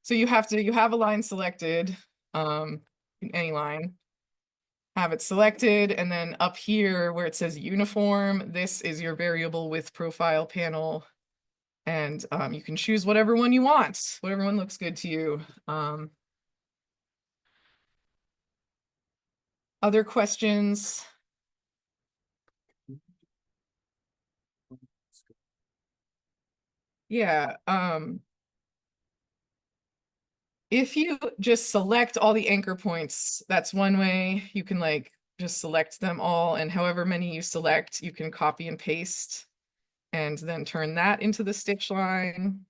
So you have a line selected, in any line. Have it selected, and then up here where it says uniform, this is your variable width profile panel. And you can choose whatever one you want, whatever one looks good to you. Other questions? Yeah, if you just select all the anchor points, that's one way. You can like just select them all, and however many you select, you can copy and paste and then turn that into the stitch line.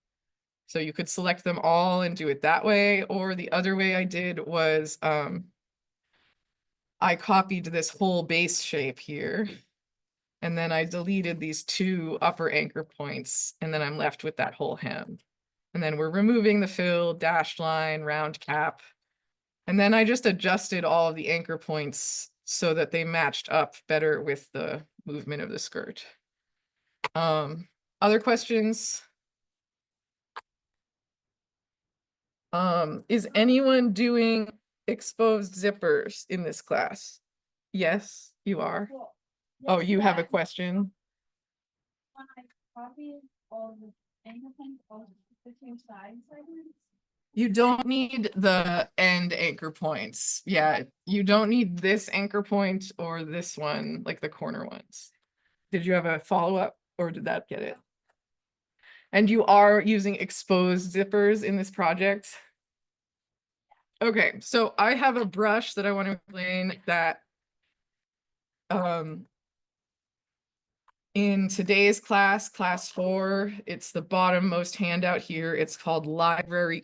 So you could select them all and do it that way, or the other way I did was I copied this whole base shape here, and then I deleted these two upper anchor points, and then I'm left with that whole hem. And then we're removing the fill, dashed line, round cap. And then I just adjusted all of the anchor points so that they matched up better with the movement of the skirt. Other questions? Is anyone doing exposed zippers in this class? Yes, you are. Well, Oh, yes, you have a that, question? when I copied all the anchor points of the two side segments. You don't need the end anchor points. Yeah, you don't need this anchor point or this one, like the corner ones. Did you have a follow-up or did that get it? And you are using exposed zippers in this project? Okay, so I have a brush that I want to explain that in today's class, class 4, it's the bottom-most handout here. It's called Library :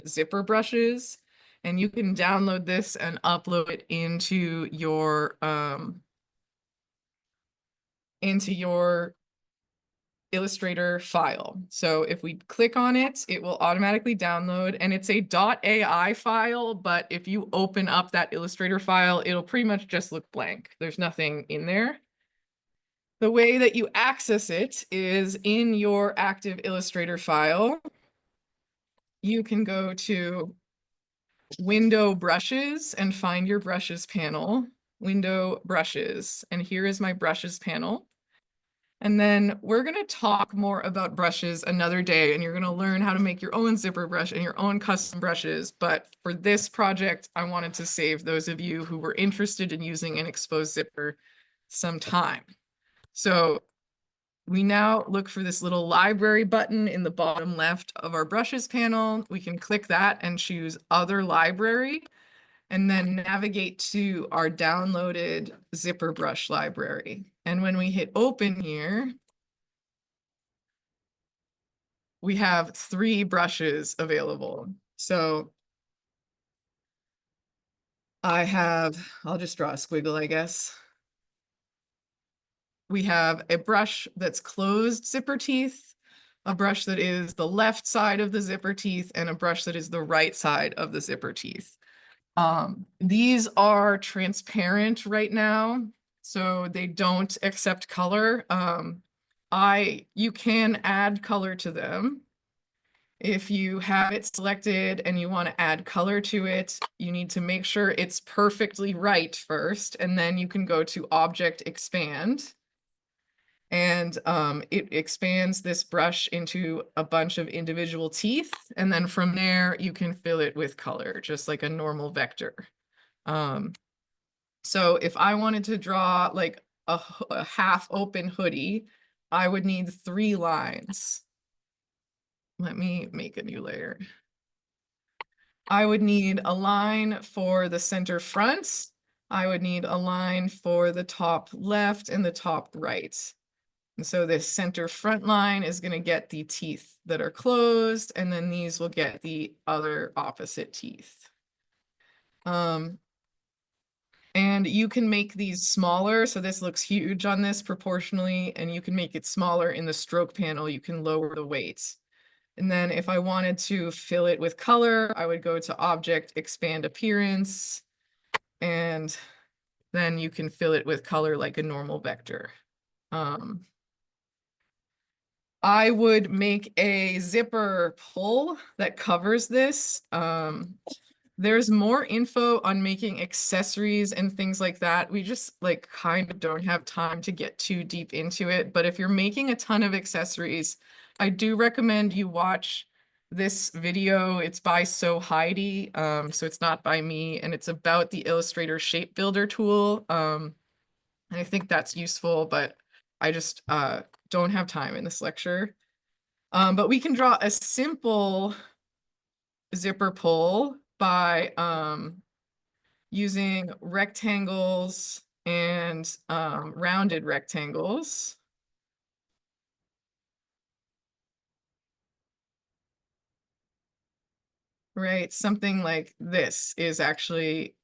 Zipper Brushes. And you can download this and upload it into your Illustrator file. So if we click on it, it will automatically download, and it's a .ai file, but if you open up that Illustrator file, it'll pretty much just look blank. There's nothing in there. The way that you access it is in your active Illustrator file. You can go to Window Brushes and find your Brushes panel, Window Brushes, and here is my Brushes panel. And then we're going to talk more about brushes another day, and you're going to learn how to make your own zipper brush and your own custom brushes. But for this project, I wanted to save those of you who were interested in using an exposed zipper some time. So we now look for this little library button in the bottom left of our brushes panel. We can click that and choose other library, and then navigate to our downloaded zipper brush library. And when we hit open here, we have 3 brushes available. So I'll just draw a squiggle, I guess. We have a brush that's closed zipper teeth, a brush that is the left side of the zipper teeth, and a brush that is the right side of the zipper teeth. These are transparent right now, so they don't accept color. You can add color to them. If you have it selected and you want to add color to it, you need to make sure it's perfectly right first, and then you can go to Object Expand. And it expands this brush into a bunch of individual teeth. And then from there, you can fill it with color, just like a normal vector. So if I wanted to draw like a half open hoodie, I would need 3 lines. Let me make a new layer. I would need a line for the center front. I would need a line for the top left and the top right. And so this center front line is going to get the teeth that are closed, and then these will get the other opposite teeth. And you can make these smaller. So this looks huge on this proportionally, and you can make it smaller in the stroke panel. You can lower the weight. And then if I wanted to fill it with color, I would go to Object, Expand Appearance, and then you can fill it with color like a normal vector. I would make a zipper pull that covers this. There's more info on making accessories and things like that. We just like kind of don't have time to get too deep into it. But if you're making a ton of accessories, I do recommend you watch this video. It's by So Heidi, so it's not by me, and it's about the Illustrator Shape Builder tool. And I think that's useful, but I just don't have time in this lecture. But we can draw a simple zipper pull by using rectangles and rounded rectangles. Right, something like this is actually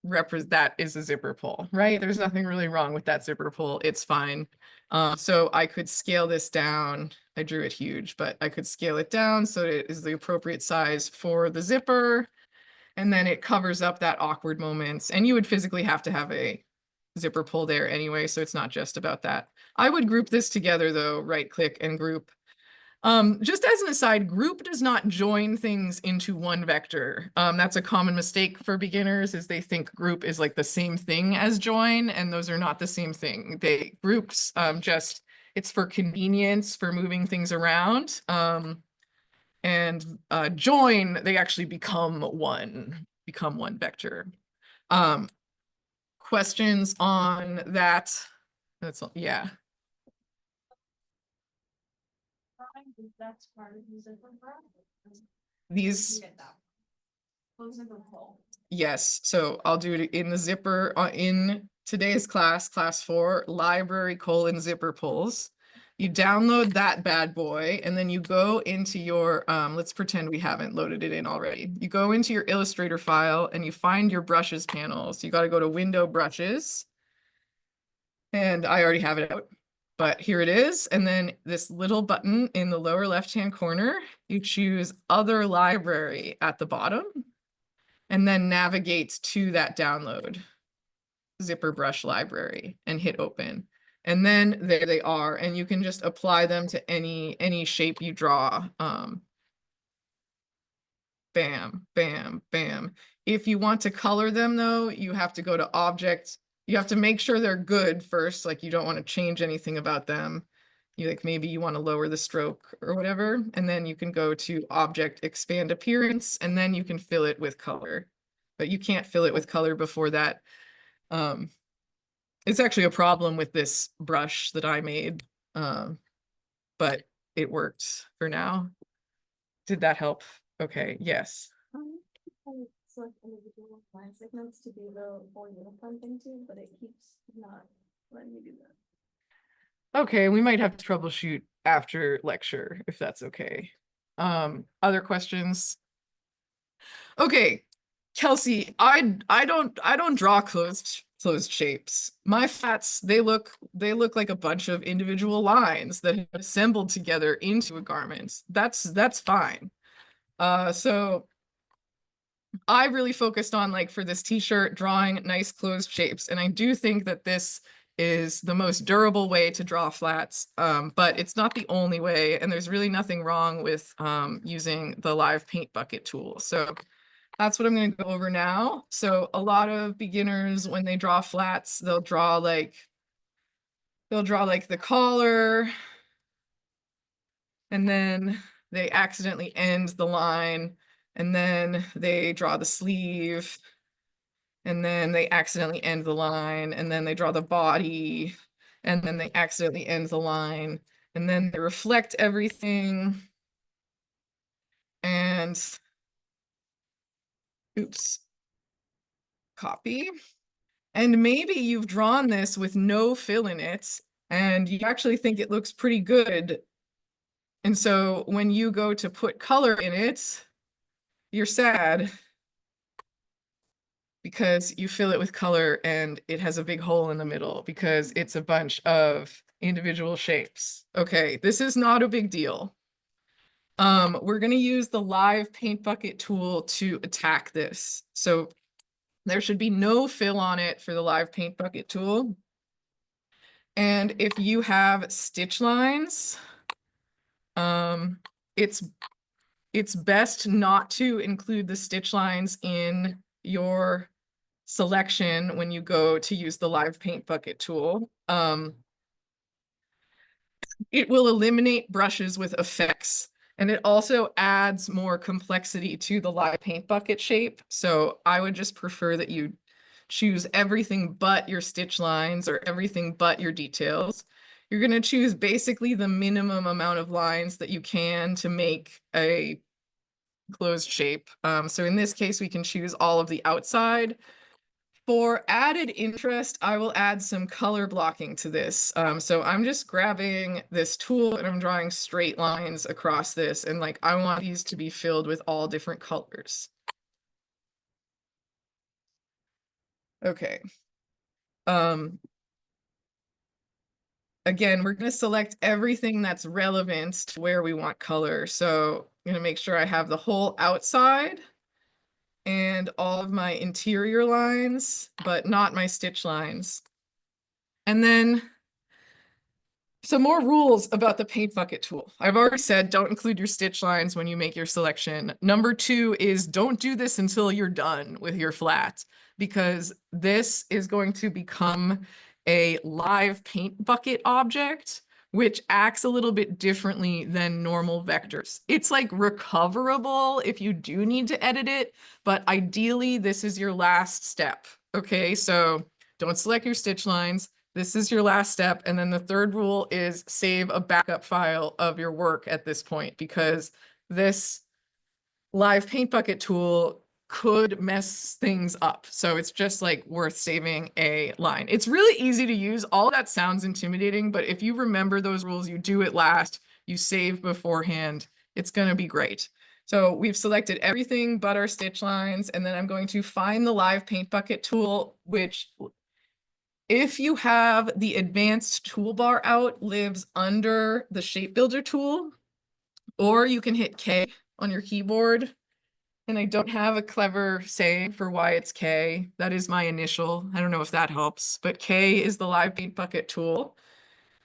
that is a zipper pull, right? There's nothing really wrong with that zipper pull. It's fine. So I could scale this down. I drew it huge, but I could scale it down so it is the appropriate size for the zipper. And then it covers up that awkward moments. And you would physically have to have a zipper pull there anyway, so it's not just about that. I would group this together though, right click and group. Just as an aside, group does not join things into one vector. That's a common mistake for beginners, is they think group is like the same thing as join, and those are not the same thing. Groups just, it's for convenience for moving things around. And join, they actually become one vector. Questions on that? That's all, yeah. That's part of the zipper part. These, Close zipper pull. yes, so I'll do it in the zipper in today's class, class 4, library : zipper pulls. You download that bad boy, and then you go into your, let's pretend we haven't loaded it in already. You go into your Illustrator file and you find your brushes panels. You got to go to Window, Brushes. And I already have it out, but here it is. And then this little button in the lower left-hand corner, you choose Other Library at the bottom, and then navigate to that download, Zipper Brush Library, and hit Open. And then there they are, and you can just apply them to any shape you draw. Bam, bam, bam. If you want to color them though, you have to go to Object. You have to make sure they're good first, like you don't want to change anything about them. Maybe you want to lower the stroke or whatever, and then you can go to Object, Expand Appearance, and then you can fill it with color. But you can't fill it with color before that. It's actually a problem with this brush that I made, but it worked for now. Did that help? Okay, yes. Select individual line segments to do the whole uniform thing too, but it keeps not letting me do that. Okay, we might have to troubleshoot after lecture if that's okay. Other questions? Okay, Kelsey, I don't draw closed shapes. My flats, they look like a bunch of individual lines that have assembled together into a garment. That's fine. So I really focused on, like, for this t-shirt, drawing nice closed shapes, and I do think that this is the most durable way to draw flats, but it's not the only way, and there's really nothing wrong with using the live paint bucket tool. So that's what I'm going to go over now. So a lot of beginners, when they draw flats, they'll draw like the collar, and then they accidentally end the line, and then they draw the sleeve, and then they accidentally end the line, and then they draw the body, and then they accidentally end the line, and then they reflect everything. And oops, copy. And maybe you've drawn this with no fill in it, and you actually think it looks pretty good. And so when you go to put color in it, you're sad because you fill it with color and it has a big hole in the middle because it's a bunch of individual shapes. Okay, this is not a big deal. We're going to use the live paint bucket tool to attack this. So there should be no fill on it for the live paint bucket tool. And if you have stitch lines, it's best not to include the stitch lines in your selection when you go to use the live paint bucket tool. It will eliminate brushes with effects, and it also adds more complexity to the live paint bucket shape. So I would just prefer that you choose everything but your stitch lines or everything but your details. You're going to choose basically the minimum amount of lines that you can to make a closed shape. So in this case, we can choose all of the outside. For added interest, I will add some color blocking to this. So I'm just grabbing this tool and I'm drawing straight lines across this. And like, I want these to be filled with all different colors. Okay. Again, we're going to select everything that's relevant to where we want color. So I'm going to make sure I have the whole outside and all of my interior lines, but not my stitch lines. And then some more rules about the paint bucket tool. I've already said don't include your stitch lines when you make your selection. Number 2 is don't do this until you're done with your flat, because this is going to become a live paint bucket object, which acts a little bit differently than normal vectors. It's like recoverable if you do need to edit it, but ideally this is your last step. Okay, so don't select your stitch lines. This is your last step. And then the third rule is save a backup file of your work at this point, because this live paint bucket tool could mess things up. So it's just like worth saving a line. It's really easy to use. All that sounds intimidating, but if you remember those rules, you do it last, you save beforehand, it's going to be great. So we've selected everything but our stitch lines, and then I'm going to find the live paint bucket tool, which if you have the advanced toolbar out, lives under the shape builder tool, or you can hit K on your keyboard. And I don't have a clever saying for why it's K. That is my initial. I don't know if that helps, but K is the live paint bucket tool.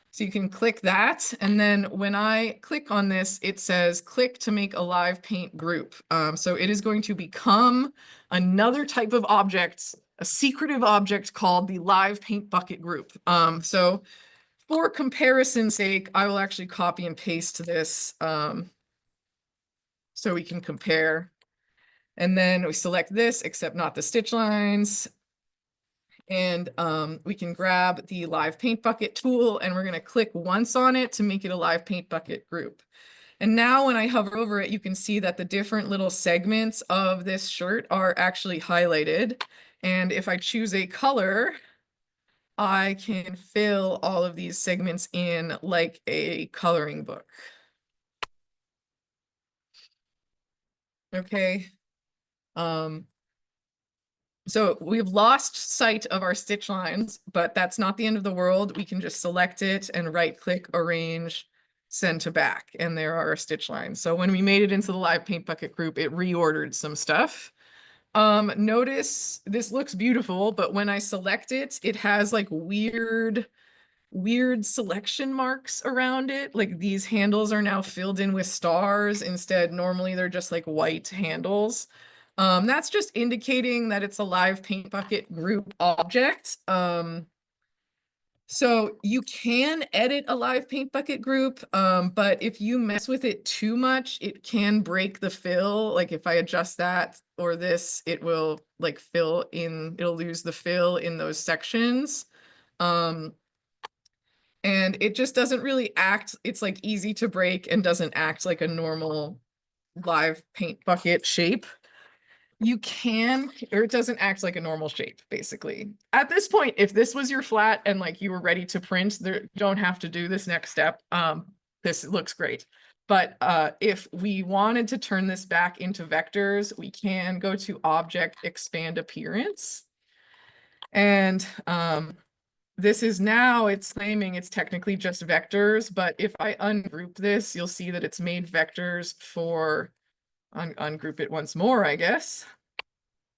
So you can click that. And then when I click on this, it says click to make a live paint group. So it is going to become another type of object, a secretive object called the live paint bucket group. So for comparison's sake, I will actually copy and paste this so we can compare. And then we select this, except not the stitch lines. And we can grab the live paint bucket tool, and we're going to click once on it to make it a live paint bucket group. And now when I hover over it, you can see that the different little segments of this shirt are actually highlighted. And if I choose a color, I can fill all of these segments in like a coloring book. Okay. So we've lost sight of our stitch lines, but that's not the end of the world. We can just select it and right click, arrange, send to back, and there are our stitch lines. So when we made it into the live paint bucket group, it reordered some stuff. Notice this looks beautiful, but when I select it, it has like weird selection marks around it. Like these handles are now filled in with stars. Instead, normally they're just like white handles. That's just indicating that it's a live paint bucket group object. So you can edit a live paint bucket group, but if you mess with it too much, it can break the fill. Like if I adjust that or this, it will like fill in, it'll lose the fill in those sections. And it just doesn't really act, it's like easy to break and doesn't act like a normal live paint bucket shape. You can, or it doesn't act like a normal shape, basically. At this point, if this was your flat and like you were ready to print, there, you don't have to do this next step. This looks great. But if we wanted to turn this back into vectors, we can go to Object, Expand Appearance. And this is now, it's claiming it's technically just vectors, but if I ungroup this, you'll see that it's made vectors for, ungroup it once more, I guess.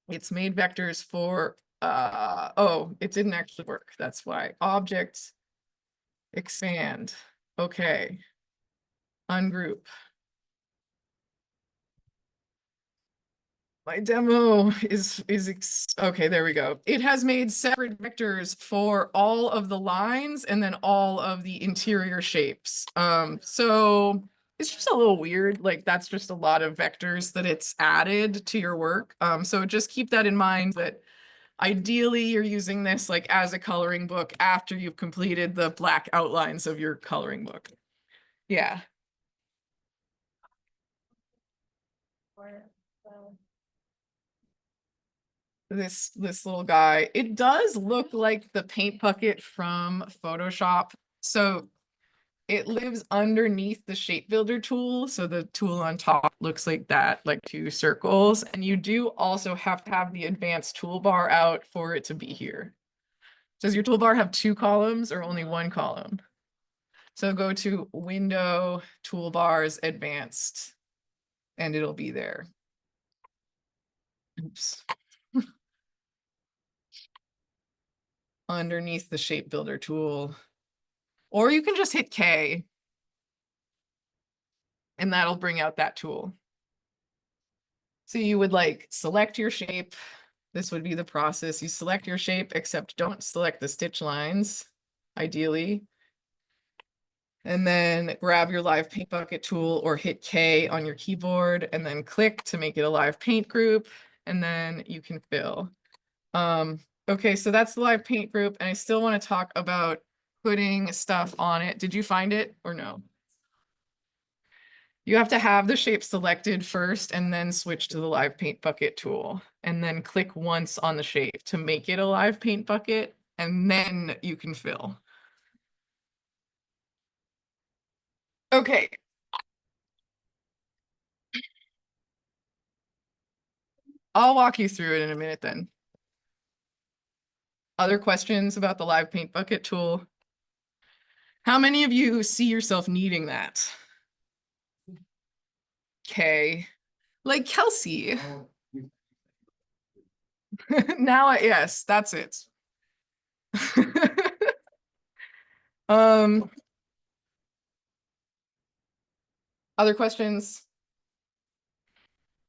It's made vectors for, oh, it didn't actually work. That's why. Object, expand. Okay. Ungroup. My demo is okay, there we go. It has made separate vectors for all of the lines and then all of the interior shapes. So it's just a little weird. Like that's just a lot of vectors that it's added to your work. So just keep that in mind that ideally you're using this like as a coloring book after you've completed the black outlines of your coloring book. Yeah. Or, so, This little guy. It does look like the paint bucket from Photoshop. So it lives underneath the shape builder tool. So the tool on top looks like that, like two circles. And you do also have to have the advanced toolbar out for it to be here. Does your toolbar have two columns or only one column? So go to Window, Toolbars, Advanced, and it'll be there. Oops. Underneath the shape builder tool. Or you can just hit K and that'll bring out that tool. So you would like select your shape. This would be the process. You select your shape, except don't select the stitch lines, ideally. And then grab your live paint bucket tool or hit K on your keyboard and then click to make it a live paint group. And then you can fill. Okay, so that's the live paint group. And I still want to talk about putting stuff on it. Did you find it or no? You have to have the shape selected first and then switch to the live paint bucket tool and then click once on the shape to make it a live paint bucket and then you can fill. Okay. I'll walk you through it in a minute then. Other questions about the live paint bucket tool? How many of you see yourself needing that? Okay. Like Kelsey. Oh, Now, yes, that's it. Other questions?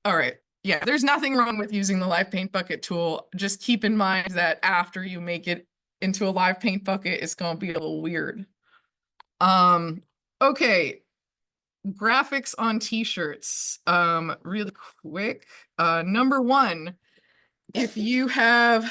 All right. Yeah, there's nothing wrong with using the live paint bucket tool. Just keep in mind that after you make it into a live paint bucket, it's going to be a little weird. Okay. Graphics on t-shirts. Really quick. Number one, if you have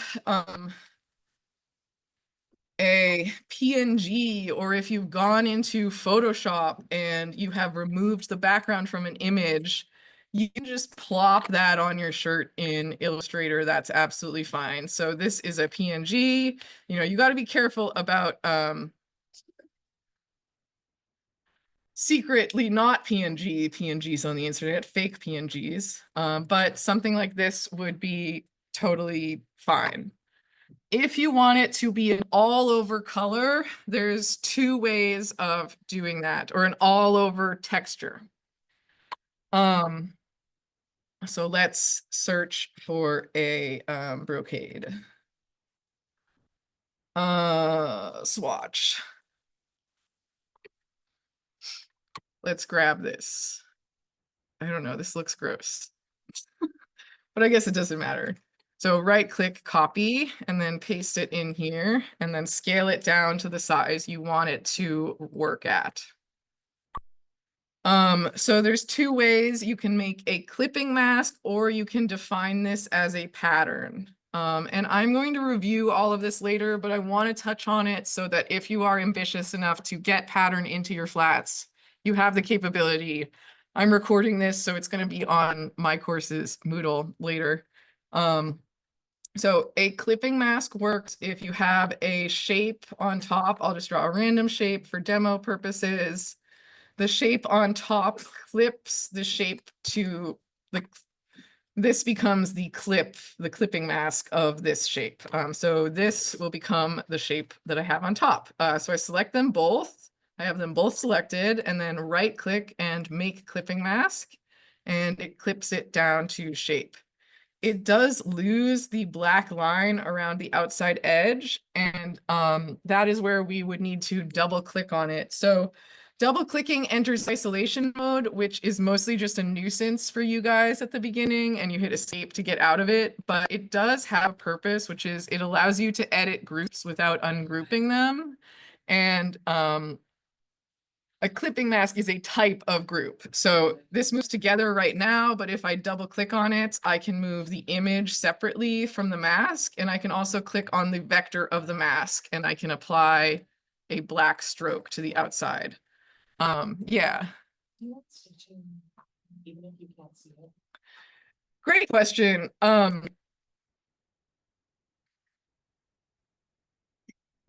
a PNG or if you've gone into Photoshop and you have removed the background from an image, you can just plop that on your shirt in Illustrator. That's absolutely fine. So this is a PNG. You know, you got to be careful about secretly not PNGs on the internet, fake PNGs. But something like this would be totally fine. If you want it to be an all over color, there's two ways of doing that, or an all over texture. So let's search for a brocade. Swatch. Let's grab this. I don't know, this looks gross. But I guess it doesn't matter. So right click copy and then paste it in here and then scale it down to the size you want it to work at. So there's two ways you can make a clipping mask, or you can define this as a pattern. And I'm going to review all of this later, but I want to touch on it so that if you are ambitious enough to get pattern into your flats, you have the capability. I'm recording this, so it's going to be on my course's Moodle later. So a clipping mask works if you have a shape on top. I'll just draw a random shape for demo purposes. The shape on top clips the shape to this becomes the clipping mask of this shape. So this will become the shape that I have on top. So I select them both. I have them both selected and then right click and make clipping mask, and it clips it down to shape. It does lose the black line around the outside edge, and that is where we would need to double click on it. So double clicking enters isolation mode, which is mostly just a nuisance for you guys at the beginning, and you hit escape to get out of it. But it does have a purpose, which is it allows you to edit groups without ungrouping them. And a clipping mask is a type of group. So this moves together right now, but if I double click on it, I can move the image separately from the mask. And I can also click on the vector of the mask and I can apply a black stroke to the outside. Yeah. You like stitching, even if you can't see it. Great question.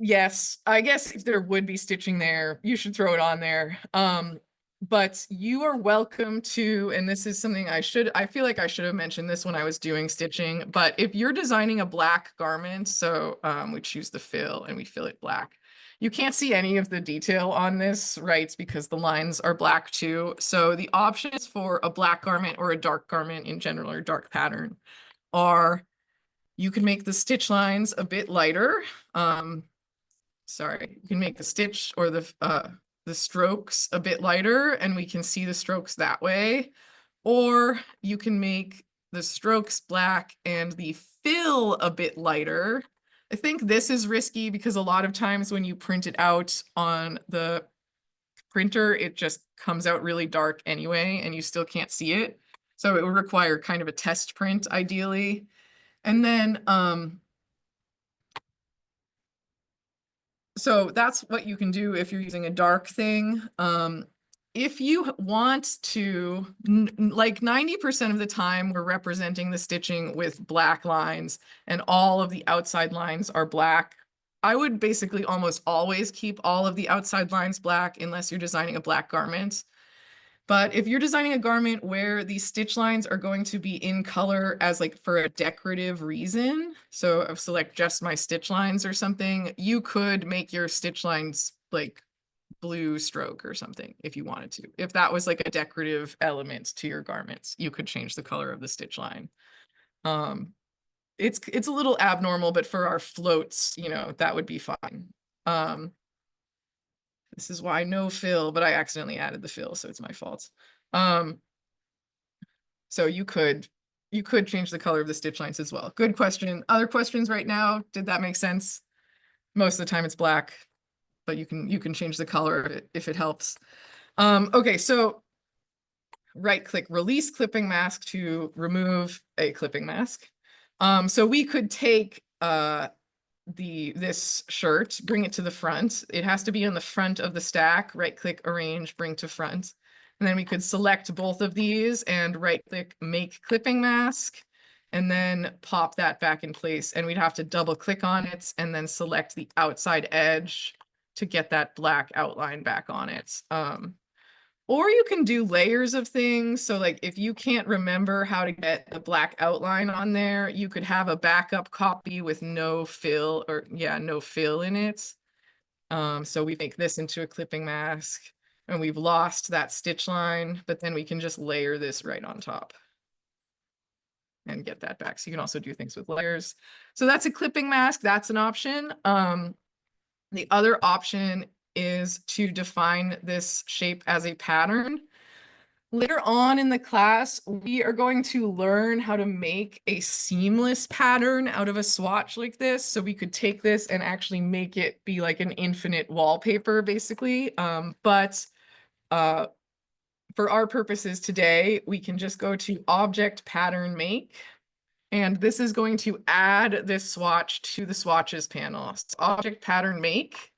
Yes, I guess if there would be stitching there, you should throw it on there. But you are welcome to, and this is something I feel like I should have mentioned this when I was doing stitching, but if you're designing a black garment, so we choose the fill and we fill it black. You can't see any of the detail on this, right? Because the lines are black too. So the options for a black garment or a dark garment in general, or dark pattern, are you can make the stitch lines a bit lighter. Sorry, you can make the stitch or the strokes a bit lighter and we can see the strokes that way. Or you can make the strokes black and the fill a bit lighter. I think this is risky because a lot of times when you print it out on the printer, it just comes out really dark anyway and you still can't see it. So it would require kind of a test print ideally. And then so that's what you can do if you're using a dark thing. If you want to, like 90% of the time, we're representing the stitching with black lines and all of the outside lines are black. I would basically almost always keep all of the outside lines black unless you're designing a black garment. But if you're designing a garment where the stitch lines are going to be in color as like for a decorative reason, so I'll select just my stitch lines or something, you could make your stitch lines like blue stroke or something if you wanted to. If that was like a decorative element to your garments, you could change the color of the stitch line. It's a little abnormal, but for our floats, you know, that would be fine. This is why no fill, but I accidentally added the fill, so it's my fault. So you could change the color of the stitch lines as well. Good question. Other questions right now? Did that make sense? Most of the time it's black, but you can change the color if it helps. Okay, so right click release clipping mask to remove a clipping mask. So we could take this shirt, bring it to the front. It has to be on the front of the stack. Right click, arrange, bring to front. And then we could select both of these and right click, make clipping mask, and then pop that back in place. And we'd have to double click on it and then select the outside edge to get that black outline back on it. Or you can do layers of things. So like if you can't remember how to get the black outline on there, you could have a backup copy with no fill or no fill in it. So we make this into a clipping mask and we've lost that stitch line, but then we can just layer this right on top and get that back. So you can also do things with layers. So that's a clipping mask. That's an option. The other option is to define this shape as a pattern. Later on in the class, we are going to learn how to make a seamless pattern out of a swatch like this. So we could take this and actually make it be like an infinite wallpaper, basically. But for our purposes today, we can just go to Object Pattern Make. And this is going to add this swatch to the swatches panel. So Object Pattern Make.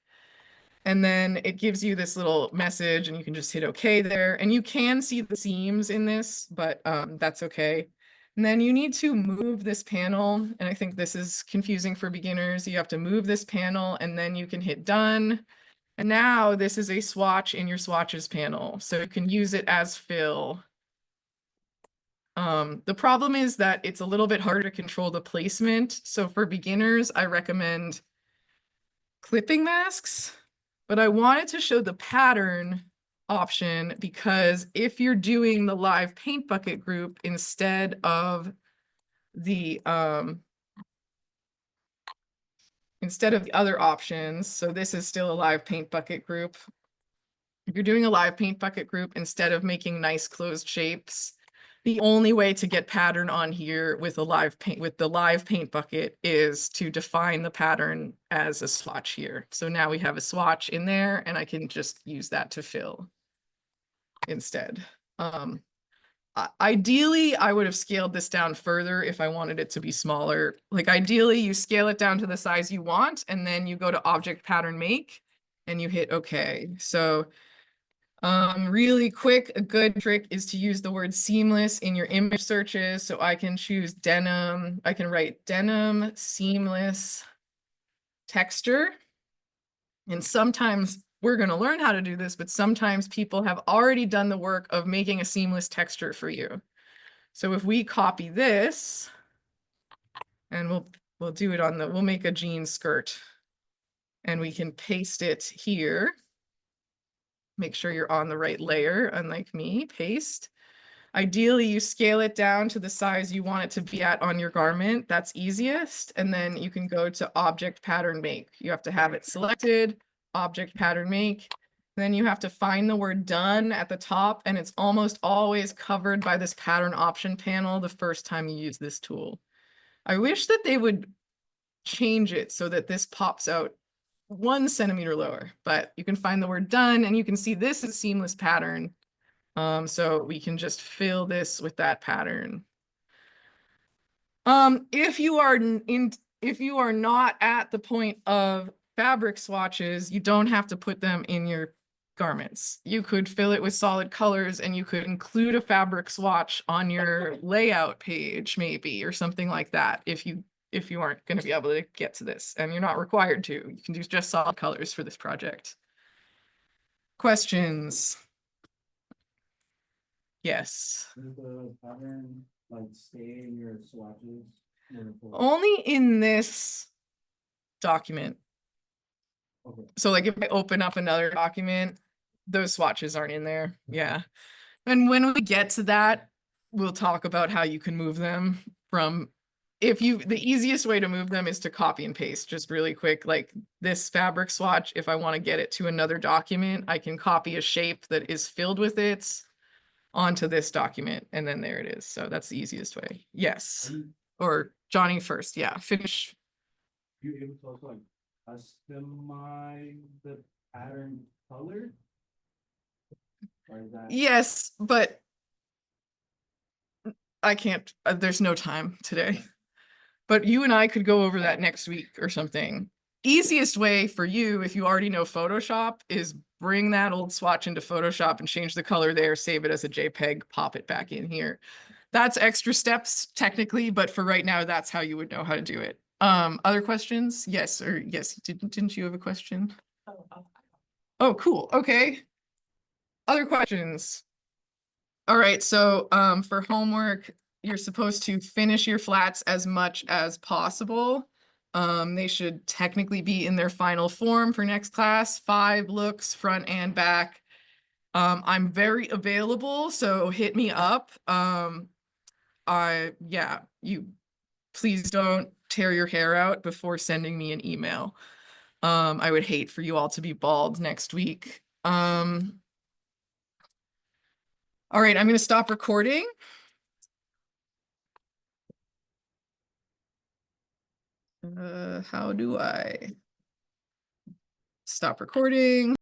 And then it gives you this little message and you can just hit OK there. And you can see the seams in this, but that's okay. And then you need to move this panel. And I think this is confusing for beginners. You have to move this panel and then you can hit done. And now this is a swatch in your swatches panel. So you can use it as fill. The problem is that it's a little bit harder to control the placement. So for beginners, I recommend clipping masks. But I wanted to show the pattern option because if you're doing the live paint bucket group instead of the other options, so this is still a live paint bucket group. If you're doing a live paint bucket group instead of making nice closed shapes, the only way to get pattern on here with the live paint bucket is to define the pattern as a swatch here. So now we have a swatch in there and I can just use that to fill instead. Ideally, I would have scaled this down further if I wanted it to be smaller. Like ideally, you scale it down to the size you want and then you go to Object Pattern Make and you hit OK. So really quick, a good trick is to use the word seamless in your image searches. So I can choose denim. I can write denim seamless texture. And sometimes we're going to learn how to do this, but sometimes people have already done the work of making a seamless texture for you. So if we copy this and we'll do it on we'll make a jean skirt and we can paste it here. Make sure you're on the right layer, unlike me, paste. Ideally, you scale it down to the size you want it to be at on your garment. That's easiest. And then you can go to Object Pattern Make. You have to have it selected, Object Pattern Make. Then you have to find the word done at the top, and it's almost always covered by this pattern option panel the first time you use this tool. I wish that they would change it so that this pops out 1 centimeter lower, but you can find the word done and you can see this is seamless pattern. So we can just fill this with that pattern. If you are not at the point of fabric swatches, you don't have to put them in your garments. You could fill it with solid colors and you could include a fabric swatch on your layout page maybe, or something like that if you aren't going to be able to get to this, and you're not required to. You can do just solid colors for this project. Questions? Yes. Does the pattern like stay in your swatches? Only in this document. Okay. So like if I open up another document, those swatches aren't in there. Yeah. And when we get to that, we'll talk about how you can move them from the easiest way to move them is to copy and paste just really quick. Like this fabric swatch, if I want to get it to another document, I can copy a shape that is filled with it onto this document. And then there it is. So that's the easiest way. Yes. Or Johnny first. Yeah. Finish. You able to also like customize the pattern color? Or is that... Yes, but I can't, there's no time today. But you and I could go over that next week or something. Easiest way for you, if you already know Photoshop, is bring that old swatch into Photoshop and change the color there, save it as a JPEG, pop it back in here. That's extra steps technically, but for right now, that's how you would know how to do it. Other questions? Yes, or yes, didn't you have a question? Oh, cool. Okay. Other questions? All right, so for homework, you're supposed to finish your flats as much as possible. They should technically be in their final form for next class, 5 looks, front and back. I'm very available, so hit me up. You please don't tear your hair out before sending me an email. I would hate for you all to be bald next week. All right, I'm gonna stop recording. How do I stop recording?